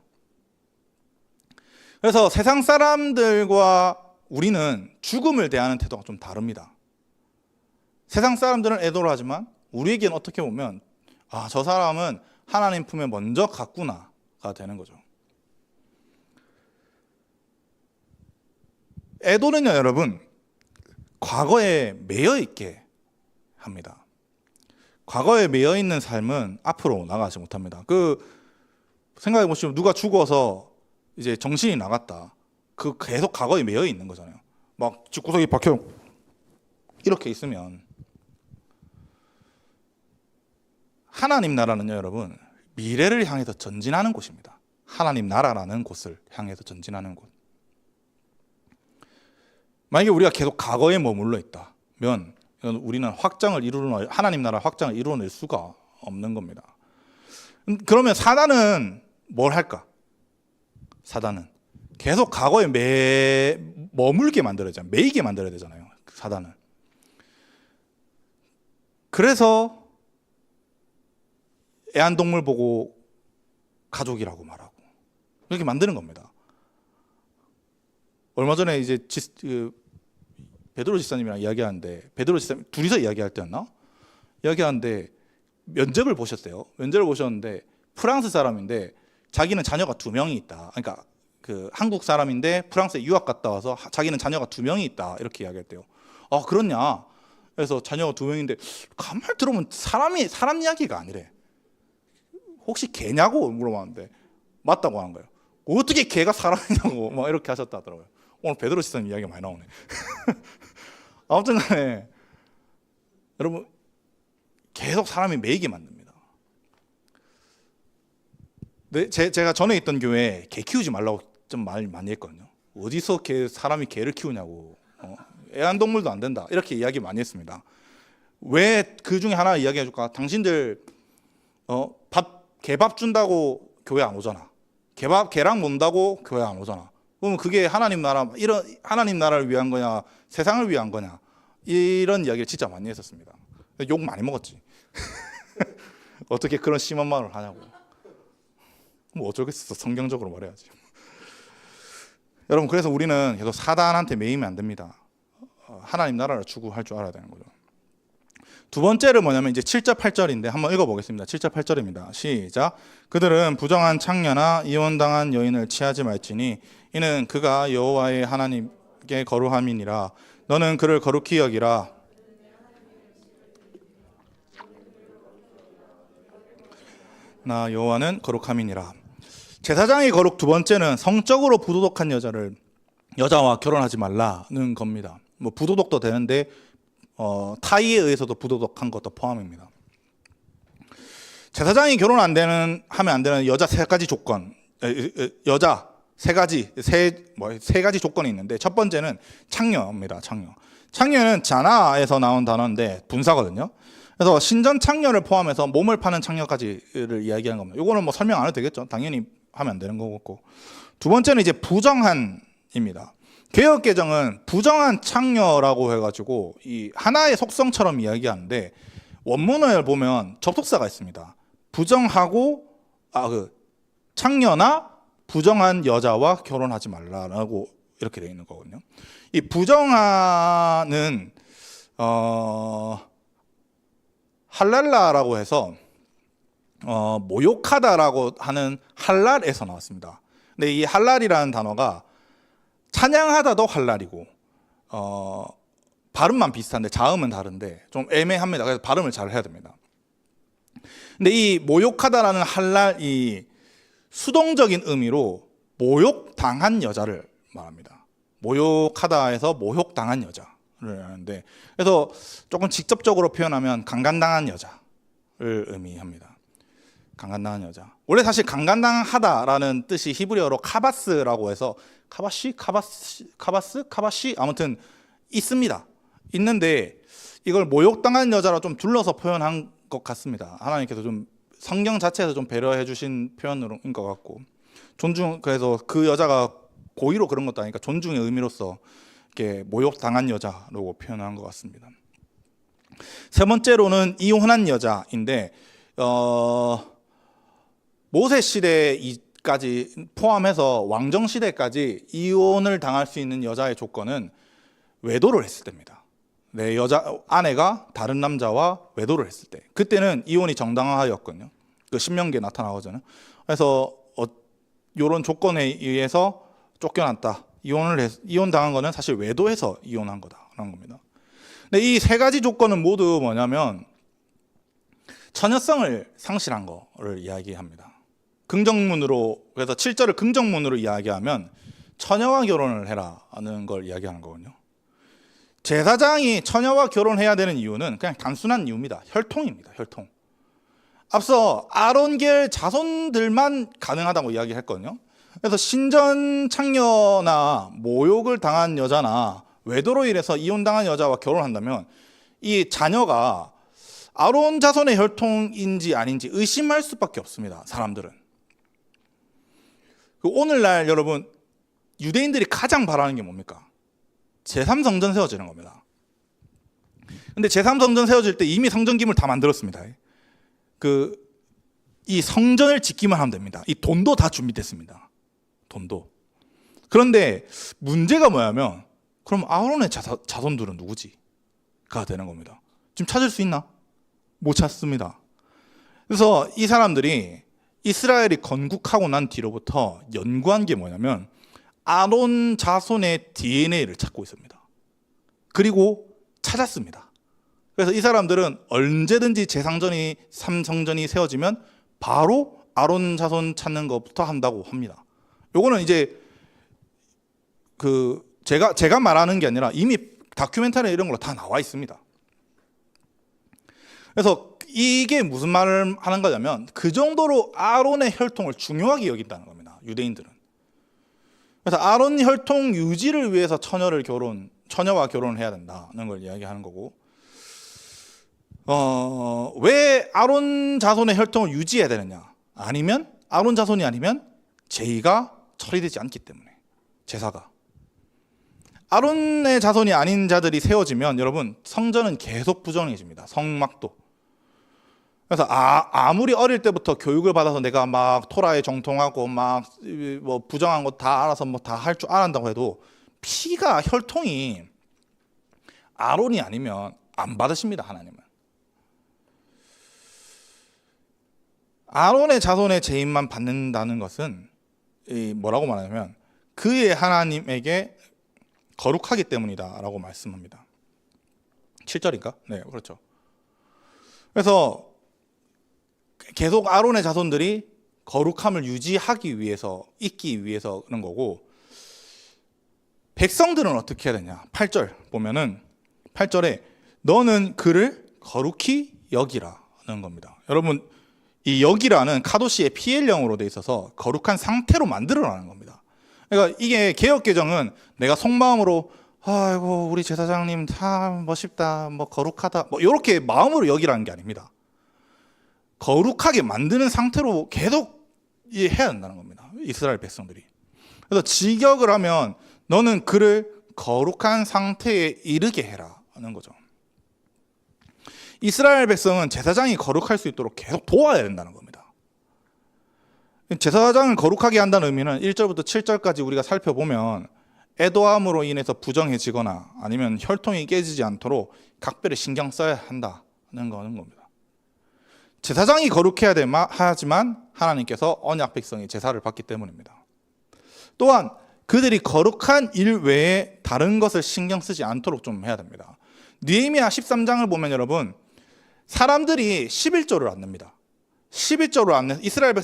A: 그래서 세상 사람들과 우리는 죽음을 대하는 태도가 좀 다릅니다. 세상 사람들은 애도를 하지만 우리에게는 어떻게 보면 저 사람은 하나님 품에 먼저 갔구나가 되는 거죠. 애도는요 여러분 과거에 매여 있게 합니다. 과거에 매여 있는 삶은 앞으로 나가지 못합니다. 생각해 보시면 누가 죽어서 이제 정신이 나갔다. 계속 과거에 매여 있는 거잖아요. 막 집구석에 박혀 이렇게 있으면 하나님 나라는요 여러분 미래를 향해서 전진하는 곳입니다. 하나님 나라라는 곳을 향해서 전진하는 곳. 만약에 우리가 계속 과거에 머물러 있다면 우리는 하나님 나라 확장을 이루어낼 수가 없는 겁니다. 그러면 사단은 뭘 할까? 사단은 계속 과거에 머물게 만들어야 되잖아요. 매이게 만들어야 되잖아요. 사단은. 그래서 애완동물 보고 가족이라고 말하고 이렇게 만드는 겁니다. 얼마 전에 이제 베드로 지사님이랑 이야기하는데 베드로 지사님 둘이서 이야기할 때였나? 이야기하는데 면접을 보셨대요. 면접을 보셨는데 프랑스 사람인데 자기는 자녀가 2명이 있다. 그러니까 한국 사람인데 프랑스에 유학 갔다 와서 자기는 자녀가 2명이 있다. 이렇게 이야기했대요. 그렇냐? 그래서 자녀가 2명인데 가만히 들어보면 사람 이야기가 아니래. 혹시 개냐고 물어봤는데 맞다고 하는 거예요. 어떻게 개가 사람이냐고 막 이렇게 하셨다 하더라고요. 오늘 베드로 지사님 이야기가 많이 나오네. 아무튼 간에 여러분 계속 사람이 매이게 만듭니다. 제가 전에 있던 교회에 개 키우지 말라고 좀 말 많이 했거든요. 어디서 사람이 개를 키우냐고. 애완동물도 안 된다. 이렇게 이야기 많이 했습니다. 왜 그 중에 하나 이야기해 줄까? 당신들 개밥 준다고 교회 안 오잖아. 개랑 논다고 교회 안 오잖아. 그러면 그게 하나님 나라를 위한 거냐, 세상을 위한 거냐, 이런 이야기를 진짜 많이 했었습니다. 욕 많이 먹었지. 어떻게 그런 심한 말을 하냐고. 뭐 어쩌겠어. 성경적으로 말해야지. 여러분 그래서 우리는 계속 사단한테 매이면 안 됩니다. 하나님 나라를 추구할 줄 알아야 되는 거죠. 두 번째는 뭐냐면 이제 7절 8절인데 한번 읽어보겠습니다. 7절 8절입니다. 시작. 그들은 부정한 창녀나 이혼당한 여인을 취하지 말지니 이는 그가 여호와의 하나님께 거룩함이니라. 너는 그를 거룩히 여기라. 나 여호와는 거룩함이니라. 제사장의 거룩 두 번째는 성적으로 부도덕한 여자와 결혼하지 말라는 겁니다. 뭐 부도덕도 되는데 타의에 의해서도 부도덕한 것도 포함입니다. 제사장이 하면 안 되는 여자 세 가지 조건, 세 가지 조건이 있는데 첫 번째는 창녀입니다. 창녀는 자나에서 나온 단어인데 분사거든요. 그래서 신전 창녀를 포함해서 몸을 파는 창녀까지를 이야기하는 겁니다. 이거는 뭐 설명 안 해도 되겠죠. 당연히 하면 안 되는 거고. 두 번째는 이제 부정한입니다. 개역개정은 부정한 창녀라고 해가지고 이 하나의 속성처럼 이야기하는데 원문을 보면 접속사가 있습니다. 부정하고 창녀나 부정한 여자와 결혼하지 말라라고 이렇게 되어 있는 거거든요. 이 부정한은 할랄라라고 해서 모욕하다라고 하는 할랄에서 나왔습니다. 근데 이 할랄이라는 단어가 찬양하다도 할랄이고 발음만 비슷한데 자음은 다른데 좀 애매합니다. 그래서 발음을 잘 해야 됩니다. 근데 이 모욕하다라는 할랄이 수동적인 의미로 모욕당한 여자를 말합니다. 모욕하다에서 모욕당한 여자를 하는데 그래서 조금 직접적으로 표현하면 강간당한 여자를 의미합니다. 강간당한 여자. 원래 사실 강간당하다라는 뜻이 히브리어로 카바스라고 해서 카바시 아무튼 있습니다. 있는데 이걸 모욕당한 여자로 좀 둘러서 표현한 것 같습니다. 하나님께서 좀 성경 자체에서 좀 배려해 주신 표현인 것 같고, 그래서 그 여자가 고의로 그런 것도 아니니까 존중의 의미로서 이렇게 모욕당한 여자라고 표현한 것 같습니다. 세 번째로는 이혼한 여자인데, 모세 시대까지 포함해서 왕정 시대까지 이혼을 당할 수 있는 여자의 조건은 외도를 했을 때입니다. 내 아내가 다른 남자와 외도를 했을 때, 그때는 이혼이 정당화였거든요. 그 신명기에 나타나거든요. 그래서 이런 조건에 의해서 쫓겨났다, 이혼 당한 거는 사실 외도해서 이혼한 거다라는 겁니다. 근데 이 세 가지 조건은 모두 뭐냐면 처녀성을 상실한 거를 이야기합니다. 긍정문으로, 그래서 7절을 긍정문으로 이야기하면 처녀와 결혼을 해라는 걸 이야기하는 거거든요. 제사장이 처녀와 결혼해야 되는 이유는 그냥 단순한 이유입니다. 혈통입니다. 혈통. 앞서 아론계열 자손들만 가능하다고 이야기했거든요. 그래서 신전 창녀나 모욕을 당한 여자나 외도로 인해서 이혼당한 여자와 결혼한다면 이 자녀가 아론 자손의 혈통인지 아닌지 의심할 수밖에 없습니다. 사람들은. 오늘날 여러분, 유대인들이 가장 바라는 게 뭡니까? 제3성전 세워지는 겁니다. 근데 제3성전 세워질 때 이미 성전기물 다 만들었습니다. 이 성전을 짓기만 하면 됩니다. 이 돈도 다 준비됐습니다. 돈도. 그런데 문제가 뭐냐면, 그럼 아론의 자손들은 누구지? 가 되는 겁니다. 지금 찾을 수 있나? 못 찾습니다. 그래서 이 사람들이 이스라엘이 건국하고 난 뒤로부터 연구한 게 뭐냐면 아론 자손의 DNA를 찾고 있습니다. 그리고 찾았습니다. 그래서 이 사람들은 언제든지 제3성전이 3성전이 세워지면 바로 아론 자손 찾는 것부터 한다고 합니다. 요거는 이제 제가 말하는 게 아니라 이미 다큐멘터리 이런 걸로 다 나와 있습니다. 그래서 이게 무슨 말을 하는 거냐면 그 정도로 아론의 혈통을 중요하게 여긴다는 겁니다. 유대인들은. 그래서 아론 혈통 유지를 위해서 처녀와 결혼을 해야 된다는 걸 이야기하는 거고, 왜 아론 자손의 혈통을 유지해야 되느냐? 아니면 아론 자손이 아니면 제의가 처리되지 않기 때문에, 제사가. 아론의 자손이 아닌 자들이 세워지면 여러분 성전은 계속 부정해집니다. 성막도. 그래서 아무리 어릴 때부터 교육을 받아서 내가 막 토라에 정통하고 막 뭐 부정한 거 다 알아서 뭐 다 할 줄 알았다고 해도 피가, 혈통이 아론이 아니면 안 받으십니다. 하나님은. 아론의 자손의 제인만 받는다는 것은 뭐라고 말하냐면 그의 하나님에게 거룩하기 때문이다 라고 말씀합니다. 7절인가? 네, 그렇죠. 그래서 계속 아론의 자손들이 거룩함을 유지하기 위해서, 있기 위해서 그런 거고, 백성들은 어떻게 해야 되냐? 8절 보면은 8절에 너는 그를 거룩히 여기라는 겁니다. 여러분, 이 여기라는 카도시의 PL형으로 돼 있어서 거룩한 상태로 만들어라는 겁니다. 그러니까 이게 개역개정은 내가 속마음으로 아이고 우리 제사장님 참 멋있다, 뭐 거룩하다, 뭐 이렇게 마음으로 여기라는 게 아닙니다. 거룩하게 만드는 상태로 계속 해야 한다는 겁니다. 이스라엘 백성들이. 그래서 직역을 하면 너는 그를 거룩한 상태에 이르게 해라는 거죠. 이스라엘 백성은 제사장이 거룩할 수 있도록 계속 도와야 된다는 겁니다. 제사장을 거룩하게 한다는 의미는 1절부터 7절까지 우리가 살펴보면 애도함으로 인해서 부정해지거나 아니면 혈통이 깨지지 않도록 각별히 신경 써야 한다는 겁니다. 제사장이 거룩해야 하지만 하나님께서 언약 백성이 제사를 받기 때문입니다. 또한 그들이 거룩한 일 외에 다른 것을 신경 쓰지 않도록 좀 해야 됩니다. 느헤미야 13장을 보면 여러분, 사람들이 11조를 안 냅니다. 11조를 안 내서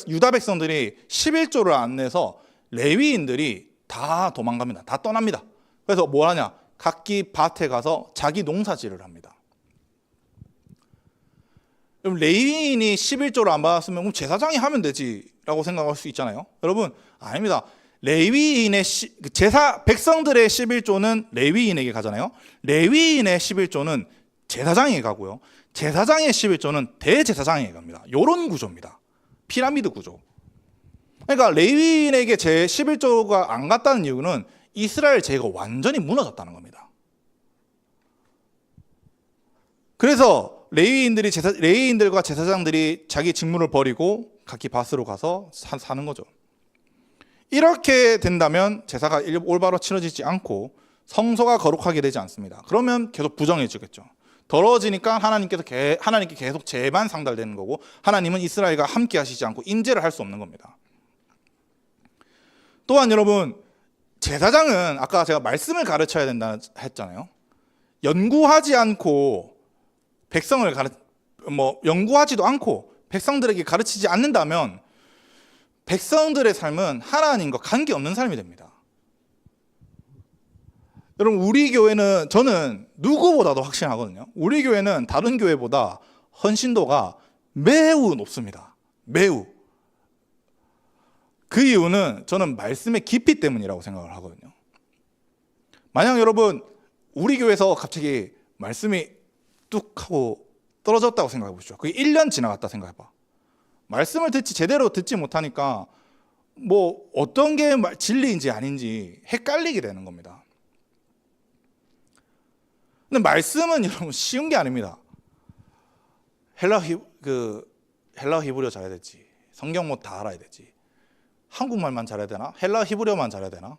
A: 유다 백성들이 11조를 안 내서 레위인들이 다 도망갑니다. 다 떠납니다. 그래서 뭘 하냐? 각기 밭에 가서 자기 농사질을 합니다. 그럼 레위인이 11조를 안 받았으면 그럼 제사장이 하면 되지라고 생각할 수 있잖아요. 여러분, 아닙니다. 레위인의 백성들의 11조는 레위인에게 가잖아요. 레위인의 11조는 제사장에게 가고요. 제사장의 11조는 대제사장에게 갑니다. 이런 구조입니다. 피라미드 구조. 그러니까 레위인에게 제 11조가 안 갔다는 이유는 이스라엘 제가 완전히 무너졌다는 겁니다. 그래서 레위인들과 제사장들이 자기 직무를 버리고 각기 밭으로 가서 사는 거죠. 이렇게 된다면 제사가 올바로 치러지지 않고 성소가 거룩하게 되지 않습니다. 그러면 계속 부정해지겠죠. 더러워지니까 하나님께 계속 재반 상달되는 거고, 하나님은 이스라엘과 함께 하시지 않고 임재를 할 수 없는 겁니다. 또한 여러분, 제사장은 아까 제가 말씀을 가르쳐야 된다 했잖아요. 연구하지 않고 연구하지도 않고 백성들에게 가르치지 않는다면 백성들의 삶은 하나님과 관계없는 삶이 됩니다. 여러분, 우리 교회는, 저는 누구보다도 확신하거든요. 우리 교회는 다른 교회보다 헌신도가 매우 높습니다. 매우. 그 이유는 저는 말씀의 깊이 때문이라고 생각을 하거든요. 만약 여러분, 우리 교회에서 갑자기 말씀이 뚝 하고 떨어졌다고 생각해 보시죠. 그게 1년 지나갔다 생각해봐. 말씀을 제대로 듣지 못하니까 뭐 어떤 게 진리인지 아닌지 헷갈리게 되는 겁니다. 근데 말씀은 여러분 쉬운 게 아닙니다. 헬라 히브리어 잘해야 되지. 성경 뭐 다 알아야 되지. 한국말만 잘해야 되나? 헬라 히브리어만 잘해야 되나?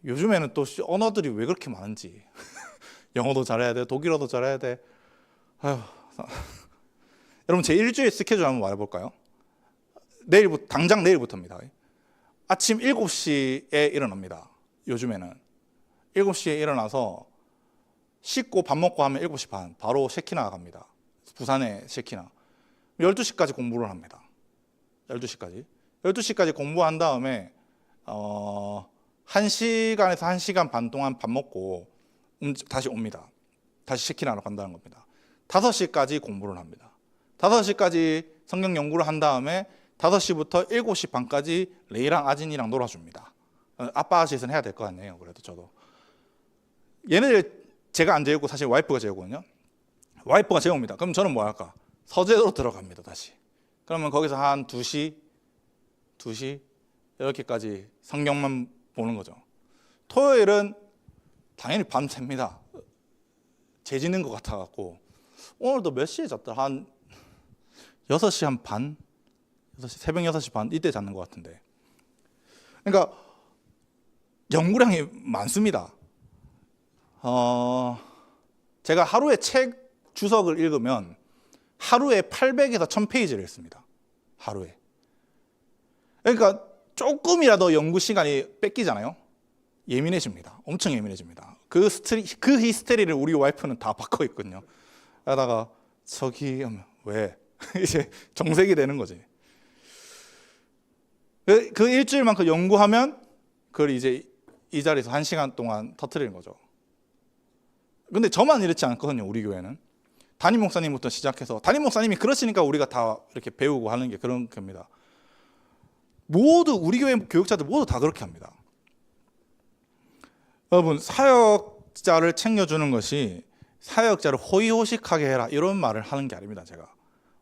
A: 요즘에는 또 언어들이 왜 그렇게 많은지. 영어도 잘해야 돼. 독일어도 잘해야 돼. 아휴. 여러분, 제 일주일 스케줄 한번 말해볼까요? 당장 내일부터입니다. 아침 7시에 일어납니다. 요즘에는 7시에 일어나서 씻고 밥 먹고 하면 7시 반 바로 셰키나 갑니다. 부산에 셰키나. 12시까지 공부를 합니다. 12시까지 공부한 다음에 1시간에서 1시간 반 동안 밥 먹고 다시 옵니다. 다시 셰키나로 간다는 겁니다. 5시까지 공부를 합니다. 5시까지 성경 연구를 한 다음에 5시부터 7시 반까지 레이랑 아진이랑 놀아줍니다. 아빠 아짓은 해야 될 것 같네요. 그래도 저도. 얘네들 제가 안 재우고 사실 와이프가 재우거든요. 와이프가 재웁니다. 그럼 저는 뭐 할까? 서재로 들어갑니다. 다시. 그러면 거기서 한 2시 이렇게까지 성경만 보는 거죠. 토요일은 당연히 밤새입니다. 재지는 것 같아갖고 오늘도 몇 시에 잤더라? 한 6시 한 반? 새벽 6시 반 이때 잤는 것 같은데. 그러니까 연구량이 많습니다. 제가 하루에 책 주석을 읽으면 하루에 800에서 1000페이지를 읽습니다. 하루에. 그러니까 조금이라도 연구 시간이 뺏기잖아요. 예민해집니다. 엄청 예민해집니다. 그 히스테리를 우리 와이프는 다 받고 있거든요. 하다가 저기 하면 왜? 이제 정색이 되는 거지. 그 일주일만큼 연구하면 그걸 이제 이 자리에서 1시간 동안 터뜨리는 거죠. 근데 저만 이렇지 않거든요. 우리 교회는 담임 목사님부터 시작해서, 담임 목사님이 그러시니까 우리가 다 이렇게 배우고 하는 게 그런 겁니다. 모두 우리 교회 교육자들 모두 다 그렇게 합니다. 여러분, 사역자를 챙겨주는 것이 사역자를 호의호식하게 해라 이런 말을 하는 게 아닙니다. 제가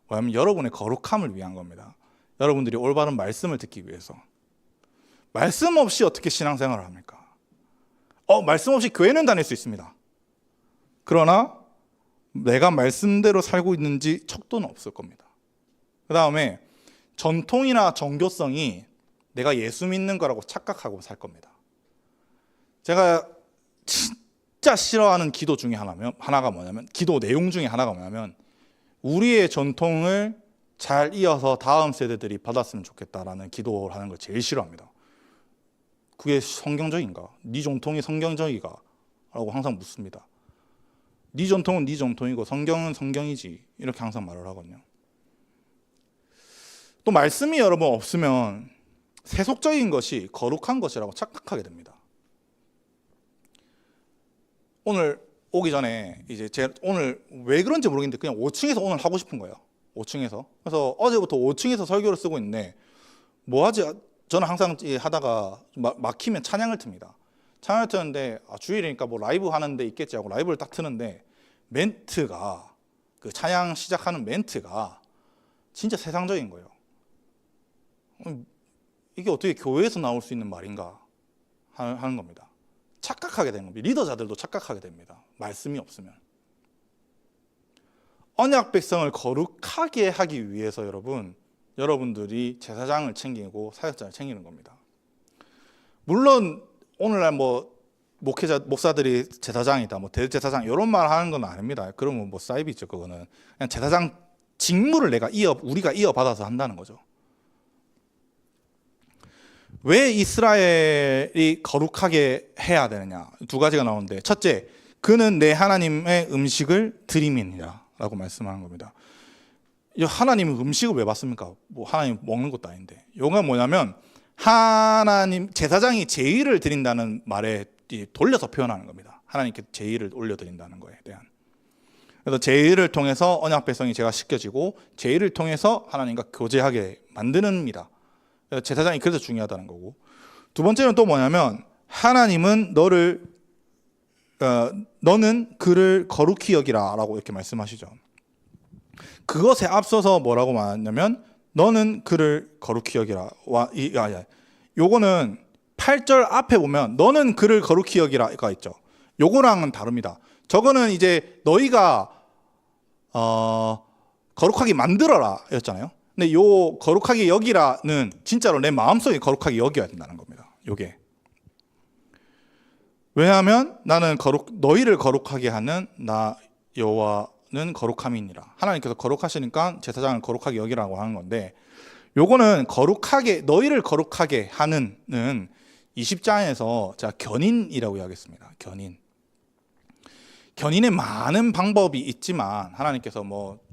A: 왜냐하면 여러분의 거룩함을 위한 겁니다. 여러분들이 올바른 말씀을 듣기 위해서. 말씀 없이 어떻게 신앙생활을 합니까? 말씀 없이 교회는 다닐 수 있습니다. 그러나 내가 말씀대로 살고 있는지 척도는 없을 겁니다. 그 다음에 전통이나 종교성이 내가 예수 믿는 거라고 착각하고 살 겁니다. 제가 진짜 싫어하는 기도 중에 하나가 뭐냐면, 기도 내용 중에 하나가 뭐냐면, 우리의 전통을 잘 이어서 다음 세대들이 받았으면 좋겠다라는 기도를 하는 걸 제일 싫어합니다. 그게 성경적인가? 네 전통이 성경적이가? 라고 항상 묻습니다. 네 전통은 네 전통이고 성경은 성경이지, 이렇게 항상 말을 하거든요. 또 말씀이 여러분 없으면 세속적인 것이 거룩한 것이라고 착각하게 됩니다. 오늘 오기 전에 이제 제가 오늘 왜 그런지 모르겠는데 그냥 5층에서 오늘 하고 싶은 거예요. 5층에서. 그래서 어제부터 5층에서 설교를 쓰고 있는데 뭐 하지? 저는 항상 하다가 막히면 찬양을 틉니다. 찬양을 트는데 주일이니까 뭐 라이브 하는 데 있겠지 하고 라이브를 딱 트는데 멘트가, 그 찬양 시작하는 멘트가 진짜 세상적인 거예요. 이게 어떻게 교회에서 나올 수 있는 말인가 하는 겁니다. 착각하게 되는 겁니다. 리더자들도 착각하게 됩니다. 말씀이 없으면. 언약 백성을 거룩하게 하기 위해서 여러분들이 제사장을 챙기고 사역자를 챙기는 겁니다. 물론 오늘날 목사들이 제사장이다, 대제사장 이런 말 하는 건 아닙니다. 그러면 사이비죠. 그거는 그냥 제사장 직무를 우리가 이어받아서 한다는 거죠. 왜 이스라엘이 거룩하게 해야 되느냐? 두 가지가 나오는데, 첫째, 그는 내 하나님의 음식을 드림이니라 라고 말씀하는 겁니다. 하나님은 음식을 왜 받습니까? 하나님 먹는 것도 아닌데. 이건 뭐냐면 하나님 제사장이 제의를 드린다는 말에 돌려서 표현하는 겁니다. 하나님께 제의를 올려드린다는 거에 대한. 그래서 제의를 통해서 언약 백성이 제가 씻겨지고 제의를 통해서 하나님과 교제하게 만드는입니다. 제사장이 그래서 중요하다는 거고, 두 번째는 또 뭐냐면 하나님은 너는 그를 거룩히 여기라 라고 이렇게 말씀하시죠. 그것에 앞서서 뭐라고 말하냐면 너는 그를 거룩히 여기라. 요거는 8절 앞에 보면 너는 그를 거룩히 여기라가 있죠. 요거랑은 다릅니다. 저거는 이제 너희가 거룩하게 만들어라 였잖아요. 근데 요 거룩하게 여기라는 진짜로 내 마음속에 거룩하게 여겨야 된다는 겁니다. 요게. 왜냐하면 나는 너희를 거룩하게 하는 나 여호와는 거룩함이니라. 하나님께서 거룩하시니까 제사장을 거룩하게 여기라고 하는 건데, 요거는 너희를 거룩하게 하는는 20장에서 제가 견인이라고 이야기했습니다. 견인에 많은 방법이 있지만 하나님께서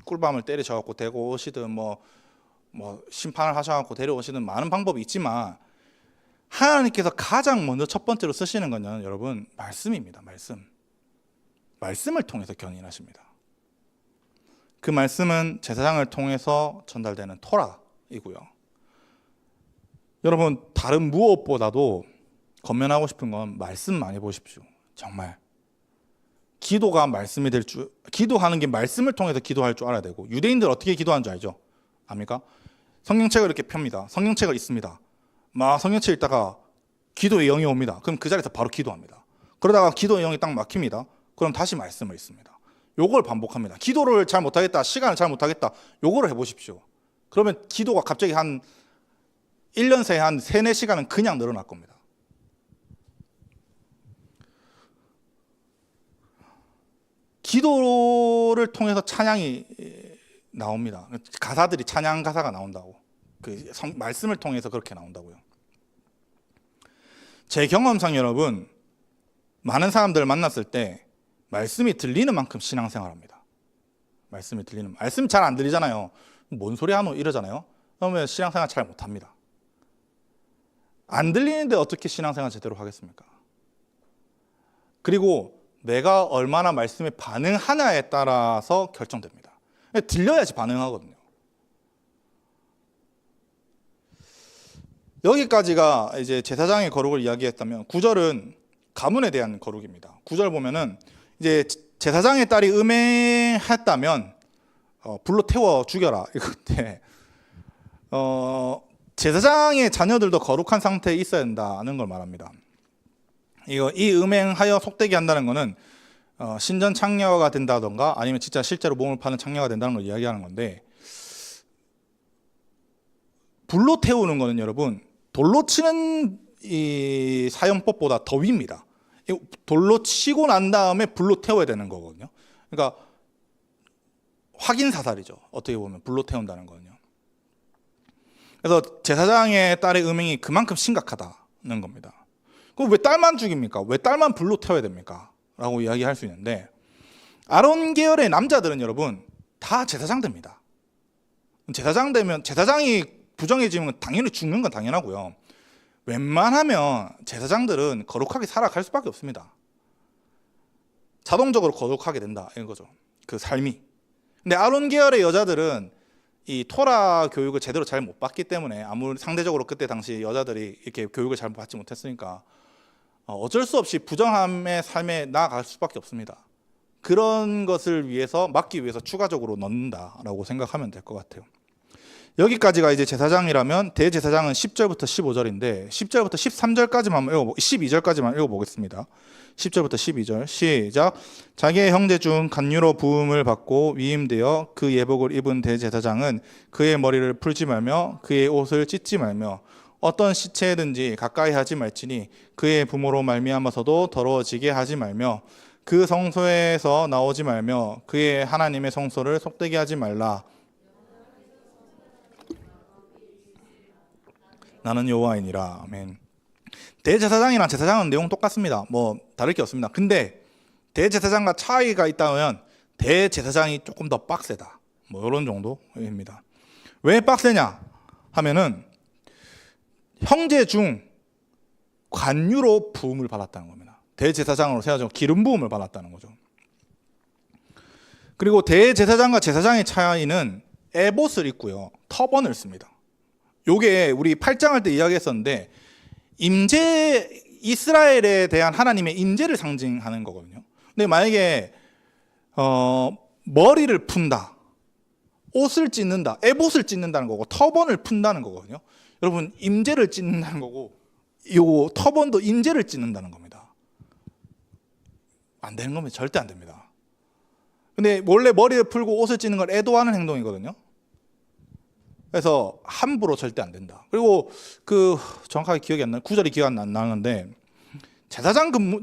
A: 꿀밤을 때리셔갖고 데려오시든 심판을 하셔갖고 데려오시든 많은 방법이 있지만, 하나님께서 가장 먼저 첫 번째로 쓰시는 건요, 여러분, 말씀입니다. 말씀을 통해서 견인하십니다. 그 말씀은 제사장을 통해서 전달되는 토라이고요. 여러분, 다른 무엇보다도 권면하고 싶은 건 말씀 많이 보십시오. 정말 기도가 말씀이 기도하는 게 말씀을 통해서 기도할 줄 알아야 되고, 유대인들 어떻게 기도하는 줄 알죠? 압니까? 성경책을 이렇게 펴니다. 성경책을 읽습니다. 성경책 읽다가 기도의 영이 옵니다. 그럼 그 자리에서 바로 기도합니다. 그러다가 기도의 영이 딱 막힙니다. 그럼 다시 말씀을 읽습니다. 요걸 반복합니다. 기도를 잘 못하겠다, 시간을 잘 못하겠다, 요거를 해보십시오. 그러면 기도가 갑자기 한 1년 새에 한 3, 4시간은 그냥 늘어날 겁니다. 기도를 통해서 찬양이 나옵니다. 가사들이 찬양 가사가 나온다고. 말씀을 통해서 그렇게 나온다고요. 제 경험상 여러분, 많은 사람들을 만났을 때 말씀이 들리는 만큼 신앙생활합니다. 말씀 잘 안 들리잖아요. 뭔 소리 하노 이러잖아요. 그러면 신앙생활 잘 못합니다. 안 들리는데 어떻게 신앙생활 제대로 하겠습니까? 그리고 내가 얼마나 말씀에 반응하냐에 따라서 결정됩니다. 들려야지 반응하거든요. 여기까지가 이제 제사장의 거룩을 이야기했다면, 9절은 가문에 대한 거룩입니다. 9절 보면은 이제 제사장의 딸이 음행했다면 불로 태워 죽여라 이건데, 제사장의 자녀들도 거룩한 상태에 있어야 된다는 걸 말합니다. 이 음행하여 속되게 한다는 것은 신전 창녀가 된다던가 아니면 진짜 실제로 몸을 파는 창녀가 된다는 걸 이야기하는 건데, 불로 태우는 것은 여러분 돌로 치는 이 사형법보다 더 위입니다. 돌로 치고 난 다음에 불로 태워야 되는 거거든요. 그러니까 확인 사살이죠. 어떻게 보면 불로 태운다는 거는요. 그래서 제사장의 딸의 음행이 그만큼 심각하다는 겁니다. 그럼 왜 딸만 죽입니까? 왜 딸만 불로 태워야 됩니까? 라고 이야기할 수 있는데, 아론 계열의 남자들은 여러분 다 제사장 됩니다. 제사장 되면, 제사장이 부정해지면 당연히 죽는 건 당연하고요. 웬만하면 제사장들은 거룩하게 살아갈 수밖에 없습니다. 자동적으로 거룩하게 된다 이런 거죠. 그 삶이. 근데 아론 계열의 여자들은 이 토라 교육을 제대로 잘 못 받기 때문에, 아무리 상대적으로 그때 당시 여자들이 이렇게 교육을 잘 받지 못했으니까 어쩔 수 없이 부정함의 삶에 나아갈 수밖에 없습니다. 그런 것을 위해서 막기 위해서 추가적으로 넣는다라고 생각하면 될 것 같아요. 여기까지가 이제 제사장이라면 대제사장은 10절부터 15절인데 10절부터 13절까지만 12절까지만 읽어보겠습니다. 10절부터 12절 시작. 자기의 형제 중 간유로 부음을 받고 위임되어 그 예복을 입은 대제사장은 그의 머리를 풀지 말며 그의 옷을 찢지 말며 어떤 시체든지 가까이 하지 말지니 그의 부모로 말미암아서도 더러워지게 하지 말며 그 성소에서 나오지 말며 그의 하나님의 성소를 속되게 하지 말라. 나는 여호와이니라. 아멘. 대제사장이랑 제사장은 내용 똑같습니다. 뭐 다를 게 없습니다. 근데 대제사장과 차이가 있다면 대제사장이 조금 더 빡세다. 뭐 이런 정도입니다. 왜 빡세냐 하면은 형제 중 관유로 부음을 받았다는 겁니다. 대제사장으로 세워져 기름 부음을 받았다는 거죠. 그리고 대제사장과 제사장의 차이는 에봇을 입고요, 터번을 씁니다. 요게 우리 8장 할 때 이야기했었는데 이스라엘에 대한 하나님의 임재를 상징하는 거거든요. 근데 만약에 머리를 푼다, 옷을 찢는다, 에봇을 찢는다는 거고 터번을 푼다는 거거든요. 여러분, 임재를 찢는다는 거고 요 터번도 임재를 찢는다는 겁니다. 안 되는 겁니다. 절대 안 됩니다. 근데 원래 머리를 풀고 옷을 찢는 걸 애도하는 행동이거든요. 그래서 함부로 절대 안 된다. 그리고 그 정확하게 기억이 안 나요. 구절이 기억이 안 나는데 대제사장은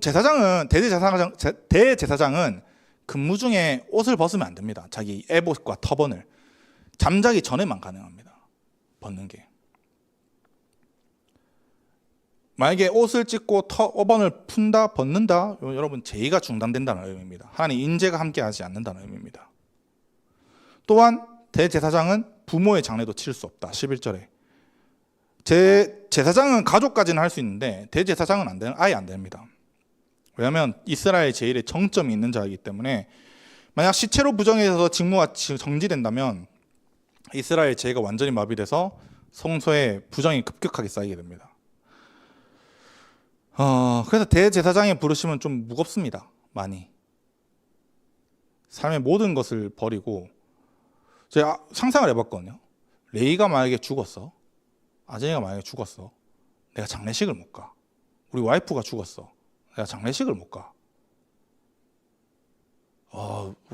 A: 근무 중에 옷을 벗으면 안 됩니다. 자기 에봇과 터번을 잠자기 전에만 가능합니다. 벗는 게. 만약에 옷을 찢고 터번을 푼다, 벗는다, 여러분 제의가 중단된다는 의미입니다. 하나님 인재가 함께하지 않는다는 의미입니다. 또한 대제사장은 부모의 장례도 치를 수 없다. 11절에 제사장은 가족까지는 할 수 있는데 대제사장은 아예 안 됩니다. 왜냐하면 이스라엘 제일의 정점이 있는 자이기 때문에 만약 시체로 부정해서 직무가 정지된다면 이스라엘 제가 완전히 마비돼서 성소에 부정이 급격하게 쌓이게 됩니다. 그래서 대제사장의 부르심은 좀 무겁습니다. 많이. 삶의 모든 것을 버리고, 제가 상상을 해봤거든요. 레이가 만약에 죽었어, 아재가 만약에 죽었어, 내가 장례식을 못 가. 우리 와이프가 죽었어, 내가 장례식을 못 가.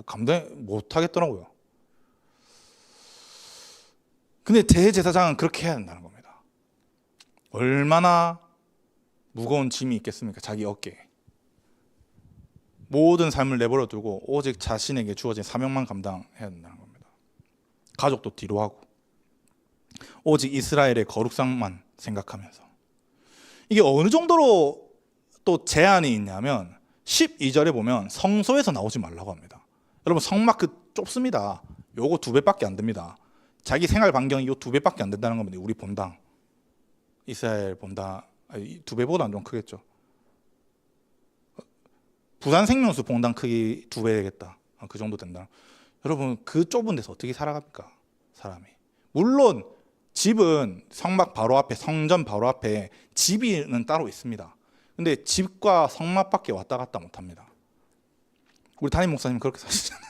A: 감당 못 하겠더라고요. 근데 대제사장은 그렇게 해야 된다는 겁니다. 얼마나 무거운 짐이 있겠습니까? 자기 어깨에. 모든 삶을 내버려 두고 오직 자신에게 주어진 사명만 감당해야 된다는 겁니다. 가족도 뒤로 하고 오직 이스라엘의 거룩상만 생각하면서. 이게 어느 정도로 또 제한이 있냐면 12절에 보면 성소에서 나오지 말라고 합니다. 여러분, 성막 좁습니다. 요거 2배밖에 안 됩니다. 자기 생활 반경이 요 2배밖에 안 된다는 겁니다. 우리 본당, 이스라엘 본당 2배보다는 좀 크겠죠. 부산 생명수 본당 크기 2배 되겠다. 그 정도 된다. 여러분, 그 좁은 데서 어떻게 살아갑니까? 사람이. 물론 집은 성막 바로 앞에, 성전 바로 앞에 집이는 따로 있습니다. 근데 집과 성막밖에 왔다 갔다 못합니다. 우리 담임 목사님 그렇게 사시잖아요.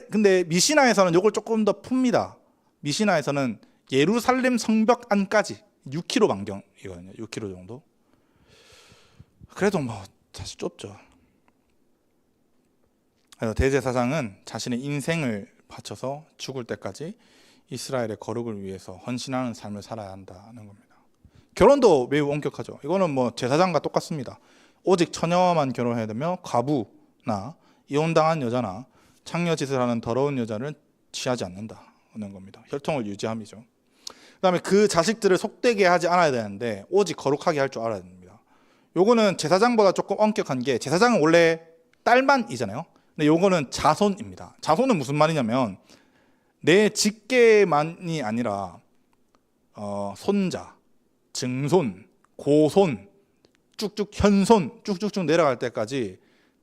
A: 근데 미시나에서는 이걸 조금 더 풉니다. 미시나에서는 예루살렘 성벽 안까지 6km 반경이거든요. 6km 정도. 그래도 뭐 사실 좁죠. 그래서 대제사장은 자신의 인생을 바쳐서 죽을 때까지 이스라엘의 거룩을 위해서 헌신하는 삶을 살아야 한다는 겁니다. 결혼도 매우 엄격하죠. 이거는 뭐 제사장과 똑같습니다. 오직 처녀만 결혼해야 되며 과부나 이혼당한 여자나 창녀짓을 하는 더러운 여자를 취하지 않는다는 겁니다. 혈통을 유지함이죠. 그다음에 그 자식들을 속되게 하지 않아야 되는데 오직 거룩하게 할 줄 알아야 됩니다. 요거는 제사장보다 조금 엄격한 게, 제사장은 원래 딸만이잖아요. 근데 요거는 자손입니다. 자손은 무슨 말이냐면 내 직계만이 아니라 손자, 증손, 고손, 쭉쭉 현손, 쭉쭉쭉 내려갈 때까지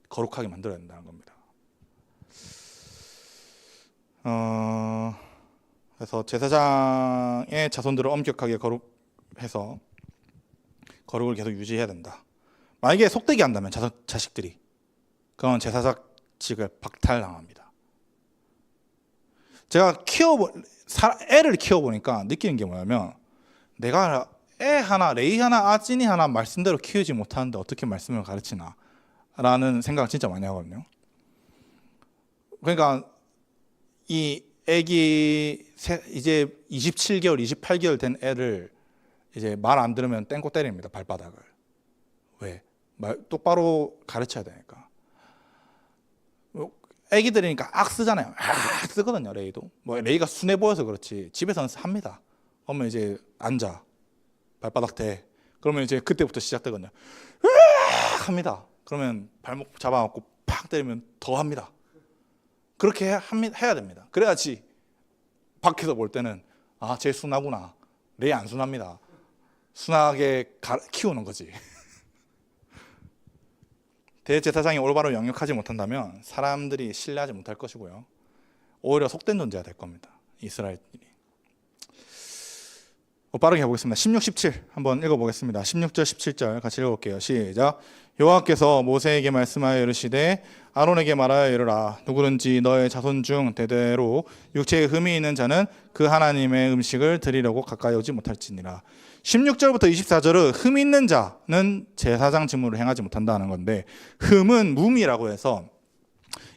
A: 거룩하게 만들어야 된다는 겁니다. 그래서 제사장의 자손들을 엄격하게 거룩해서 거룩을 계속 유지해야 된다. 만약에 속되게 한다면 자식들이, 그건 제사장직을 박탈당합니다. 제가 애를 키워보니까 느끼는 게 뭐냐면, 내가 레이 하나, 아진이 하나 말씀대로 키우지 못하는데 어떻게 말씀을 가르치나 라는 생각을 진짜 많이 하거든요. 그러니까 이 애기 이제 27개월, 28개월 된 애를 이제 말 안 들으면 땡고 때립니다. 발바닥을. 왜? 똑바로 가르쳐야 되니까. 애기들이니까 악 쓰잖아요. 악 쓰거든요. 레이도. 뭐 레이가 순해 보여서 그렇지 집에서는 합니다. 그러면 이제 앉아, 발바닥 대. 그러면 이제 그때부터 시작되거든요. 으악 합니다. 그러면 발목 잡아갖고 팍 때리면 더 합니다. 그렇게 해야 됩니다. 그래야지 밖에서 볼 때는 쟤 순하구나. 레이 안 순합니다. 순하게 키우는 거지. 대제사장이 올바로 영역하지 못한다면 사람들이 신뢰하지 못할 것이고요. 오히려 속된 존재가 될 겁니다. 이스라엘이. 빠르게 해보겠습니다. 16, 17 한번 읽어보겠습니다. 16절, 17절 같이 읽어볼게요. 시작. 여호와께서 모세에게 말씀하여 이르시되 아론에게 말하여 이르라. 누구든지 너의 자손 중 대대로 육체에 흠이 있는 자는 그 하나님의 음식을 드리려고 가까이 오지 못할지니라. 16절부터 24절은 흠 있는 자는 제사장 직무를 행하지 못한다는 건데, 흠은 무미라고 해서,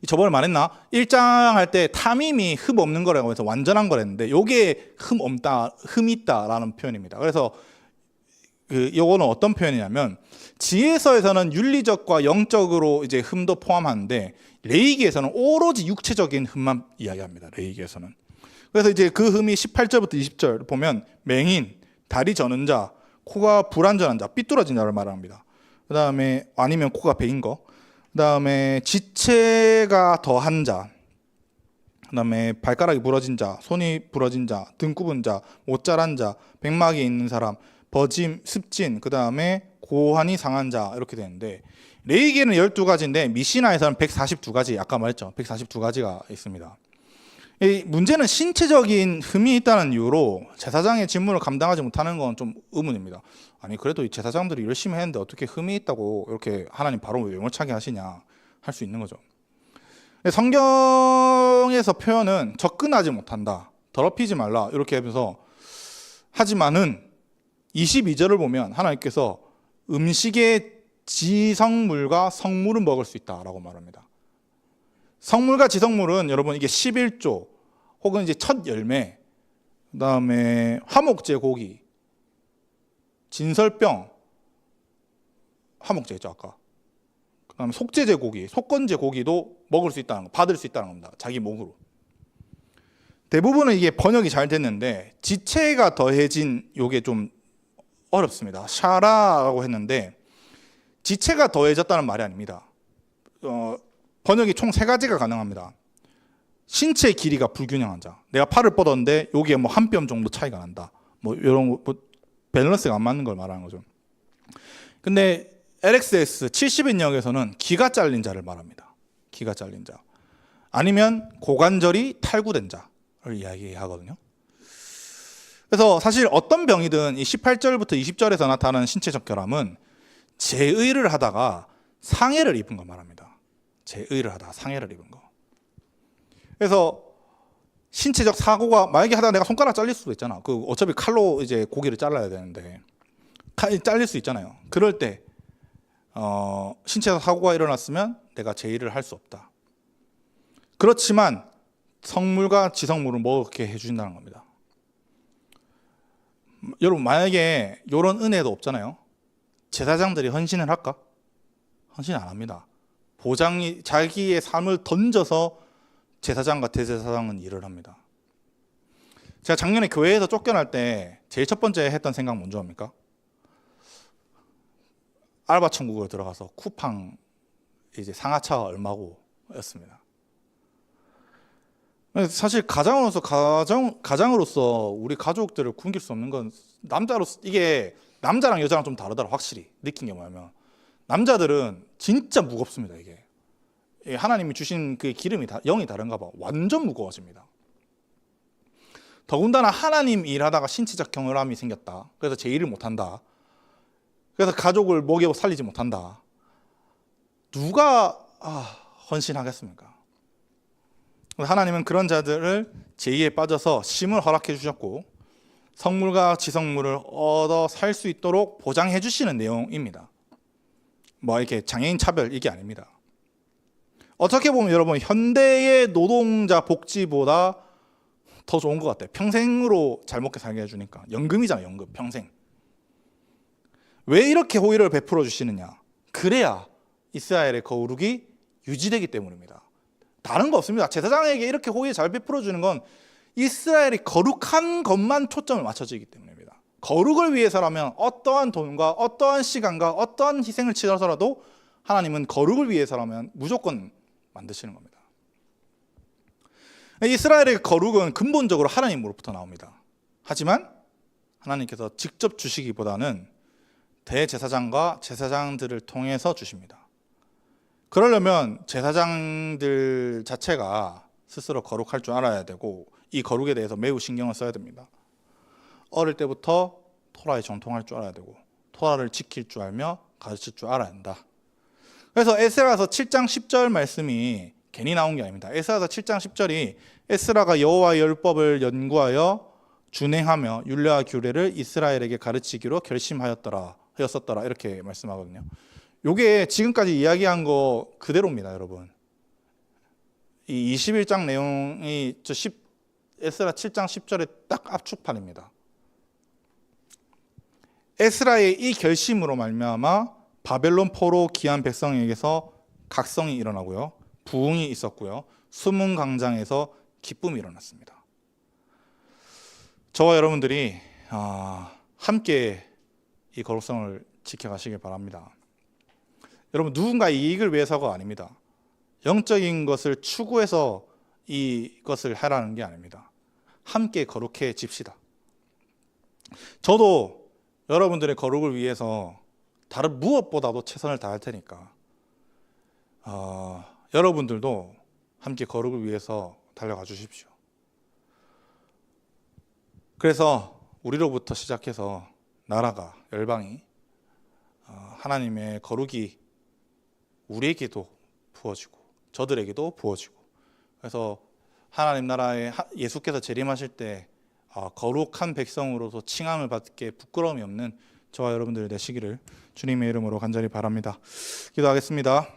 A: 저번에 말했나? 1장 할 때 탐임이 흠 없는 거라고 해서 완전한 거랬는데, 요게 흠 있다라는 표현입니다. 그래서 요거는 어떤 표현이냐면, 지혜서에서는 윤리적과 영적으로 이제 흠도 포함하는데, 레위기에서는 오로지 육체적인 흠만 이야기합니다. 레위기에서는. 그래서 이제 그 흠이 18절부터 20절 보면 맹인, 다리 저는 자, 코가 불완전한 자, 삐뚤어진 자를 말합니다. 그 다음에 아니면 코가 베인 거, 그 다음에 지체가 더한 자, 그 다음에 발가락이 부러진 자, 손이 부러진 자, 등 굽은 자, 못 자란 자, 백막이 있는 사람, 버짐, 습진, 그 다음에 고환이 상한 자, 이렇게 되는데, 레위기에는 12가지인데 미시나에서는 142가지, 아까 말했죠. 142가지가 있습니다. 이 문제는 신체적인 흠이 있다는 이유로 제사장의 직무를 감당하지 못하는 건 좀 의문입니다. 아니 그래도 이 제사장들이 열심히 했는데 어떻게 흠이 있다고 이렇게 하나님 바로 외모차게 하시냐 할 수 있는 거죠. 성경에서 표현은 접근하지 못한다, 더럽히지 말라 이렇게 하면서, 하지만은 22절을 보면 하나님께서 음식의 지성물과 성물은 먹을 수 있다라고 말합니다. 성물과 지성물은 여러분 이게 11조 혹은 이제 첫 열매, 그 다음에 화목제 고기, 진설병, 화목제죠 아까. 그 다음에 속죄제 고기, 속건제 고기도 먹을 수 있다는 거, 받을 수 있다는 겁니다. 자기 목으로. 대부분은 이게 번역이 잘 됐는데 지체가 더해진 요게 좀 어렵습니다. 샤라라고 했는데 지체가 더해졌다는 말이 아닙니다. 번역이 총 3가지가 가능합니다. 신체 길이가 불균형한 자, 내가 팔을 뻗었는데 여기에 뭐 한 뼘 정도 차이가 난다, 뭐 이런 거, 밸런스가 안 맞는 걸 말하는 거죠. 근데 LXS 70인역에서는 기가 잘린 자를 말합니다. 기가 잘린 자, 아니면 고관절이 탈구된 자를 이야기하거든요. 그래서 사실 어떤 병이든 이 18절부터 20절에서 나타나는 신체적 결함은 제의를 하다가 상해를 입은 걸 말합니다. 제의를 하다가 상해를 입은 거. 그래서 신체적 사고가, 만약에 하다가 내가 손가락 잘릴 수도 있잖아. 어차피 칼로 이제 고기를 잘라야 되는데 잘릴 수 있잖아요. 그럴 때 신체적 사고가 일어났으면 내가 제의를 할 수 없다. 그렇지만 성물과 지성물을 먹게 해준다는 겁니다. 여러분 만약에 이런 은혜도 없잖아요. 제사장들이 헌신을 할까? 헌신 안 합니다. 보장이 자기의 삶을 던져서 제사장과 대제사장은 일을 합니다. 제가 작년에 교회에서 쫓겨날 때 제일 첫 번째 했던 생각 뭔지 압니까? 알바 천국으로 들어가서 쿠팡 이제 상하차가 얼마고 였습니다. 사실 가장으로서 우리 가족들을 굶길 수 없는 건, 남자로서 이게 남자랑 여자랑 좀 다르더라. 확실히 느낀 게 뭐냐면 남자들은 진짜 무겁습니다. 이게 하나님이 주신 그 기름이 영이 다른가 봐. 완전 무거워집니다. 더군다나 하나님 일하다가 신체적 경험이 생겼다. 그래서 제 일을 못한다. 그래서 가족을 먹여 살리지 못한다. 누가 헌신하겠습니까? 하나님은 그런 자들을 제의에 빠져서 심을 허락해 주셨고 성물과 지성물을 얻어 살 수 있도록 보장해 주시는 내용입니다. 뭐 이렇게 장애인 차별 이게 아닙니다. 어떻게 보면 여러분 현대의 노동자 복지보다 더 좋은 것 같아요. 평생으로 잘 먹게 살게 해주니까. 연금이잖아요. 연금 평생. 왜 이렇게 호의를 베풀어 주시느냐? 그래야 이스라엘의 거룩이 유지되기 때문입니다. 다른 거 없습니다. 제사장에게 이렇게 호의 잘 베풀어 주는 건 이스라엘이 거룩한 것만 초점을 맞춰지기 때문입니다. 거룩을 위해서라면 어떠한 돈과 어떠한 시간과 어떠한 희생을 치러서라도 하나님은 거룩을 위해서라면 무조건 만드시는 겁니다. 이스라엘의 거룩은 근본적으로 하나님으로부터 나옵니다. 하지만 하나님께서 직접 주시기보다는 대제사장과 제사장들을 통해서 주십니다. 그러려면 제사장들 자체가 스스로 거룩할 줄 알아야 되고 이 거룩에 대해서 매우 신경을 써야 됩니다. 어릴 때부터 토라에 정통할 줄 알아야 되고 토라를 지킬 줄 알며 가르칠 줄 알아야 한다. 그래서 에스라서 7장 10절 말씀이 괜히 나온 게 아닙니다. 에스라서 7장 10절이 에스라가 여호와의 율법을 연구하여 준행하며 율례와 규례를 이스라엘에게 가르치기로 결심하였더라 이렇게 말씀하거든요. 이게 지금까지 이야기한 거 그대로입니다, 여러분. 이 21장 내용이 에스라 7장 10절의 딱 압축판입니다. 에스라의 이 결심으로 말미암아 바벨론 포로 귀한 백성에게서 각성이 일어나고요, 부흥이 있었고요, 수문 광장에서 기쁨이 일어났습니다. 저와 여러분들이 함께 이 거룩성을 지켜가시길 바랍니다. 여러분 누군가의 이익을 위해서가 아닙니다. 영적인 것을 추구해서 이것을 하라는 게 아닙니다. 함께 거룩해집시다. 저도 여러분들의 거룩을 위해서 다른 무엇보다도 최선을 다할 테니까 여러분들도 함께 거룩을 위해서 달려가 주십시오. 그래서 우리로부터 시작해서 나라가, 열방이 하나님의 거룩이 우리에게도 부어지고 저들에게도 부어지고, 그래서 하나님 나라에 예수께서 재림하실 때 거룩한 백성으로서 칭함을 받게 부끄러움이 없는 저와 여러분들 되시기를 주님의 이름으로 간절히 바랍니다. 기도하겠습니다.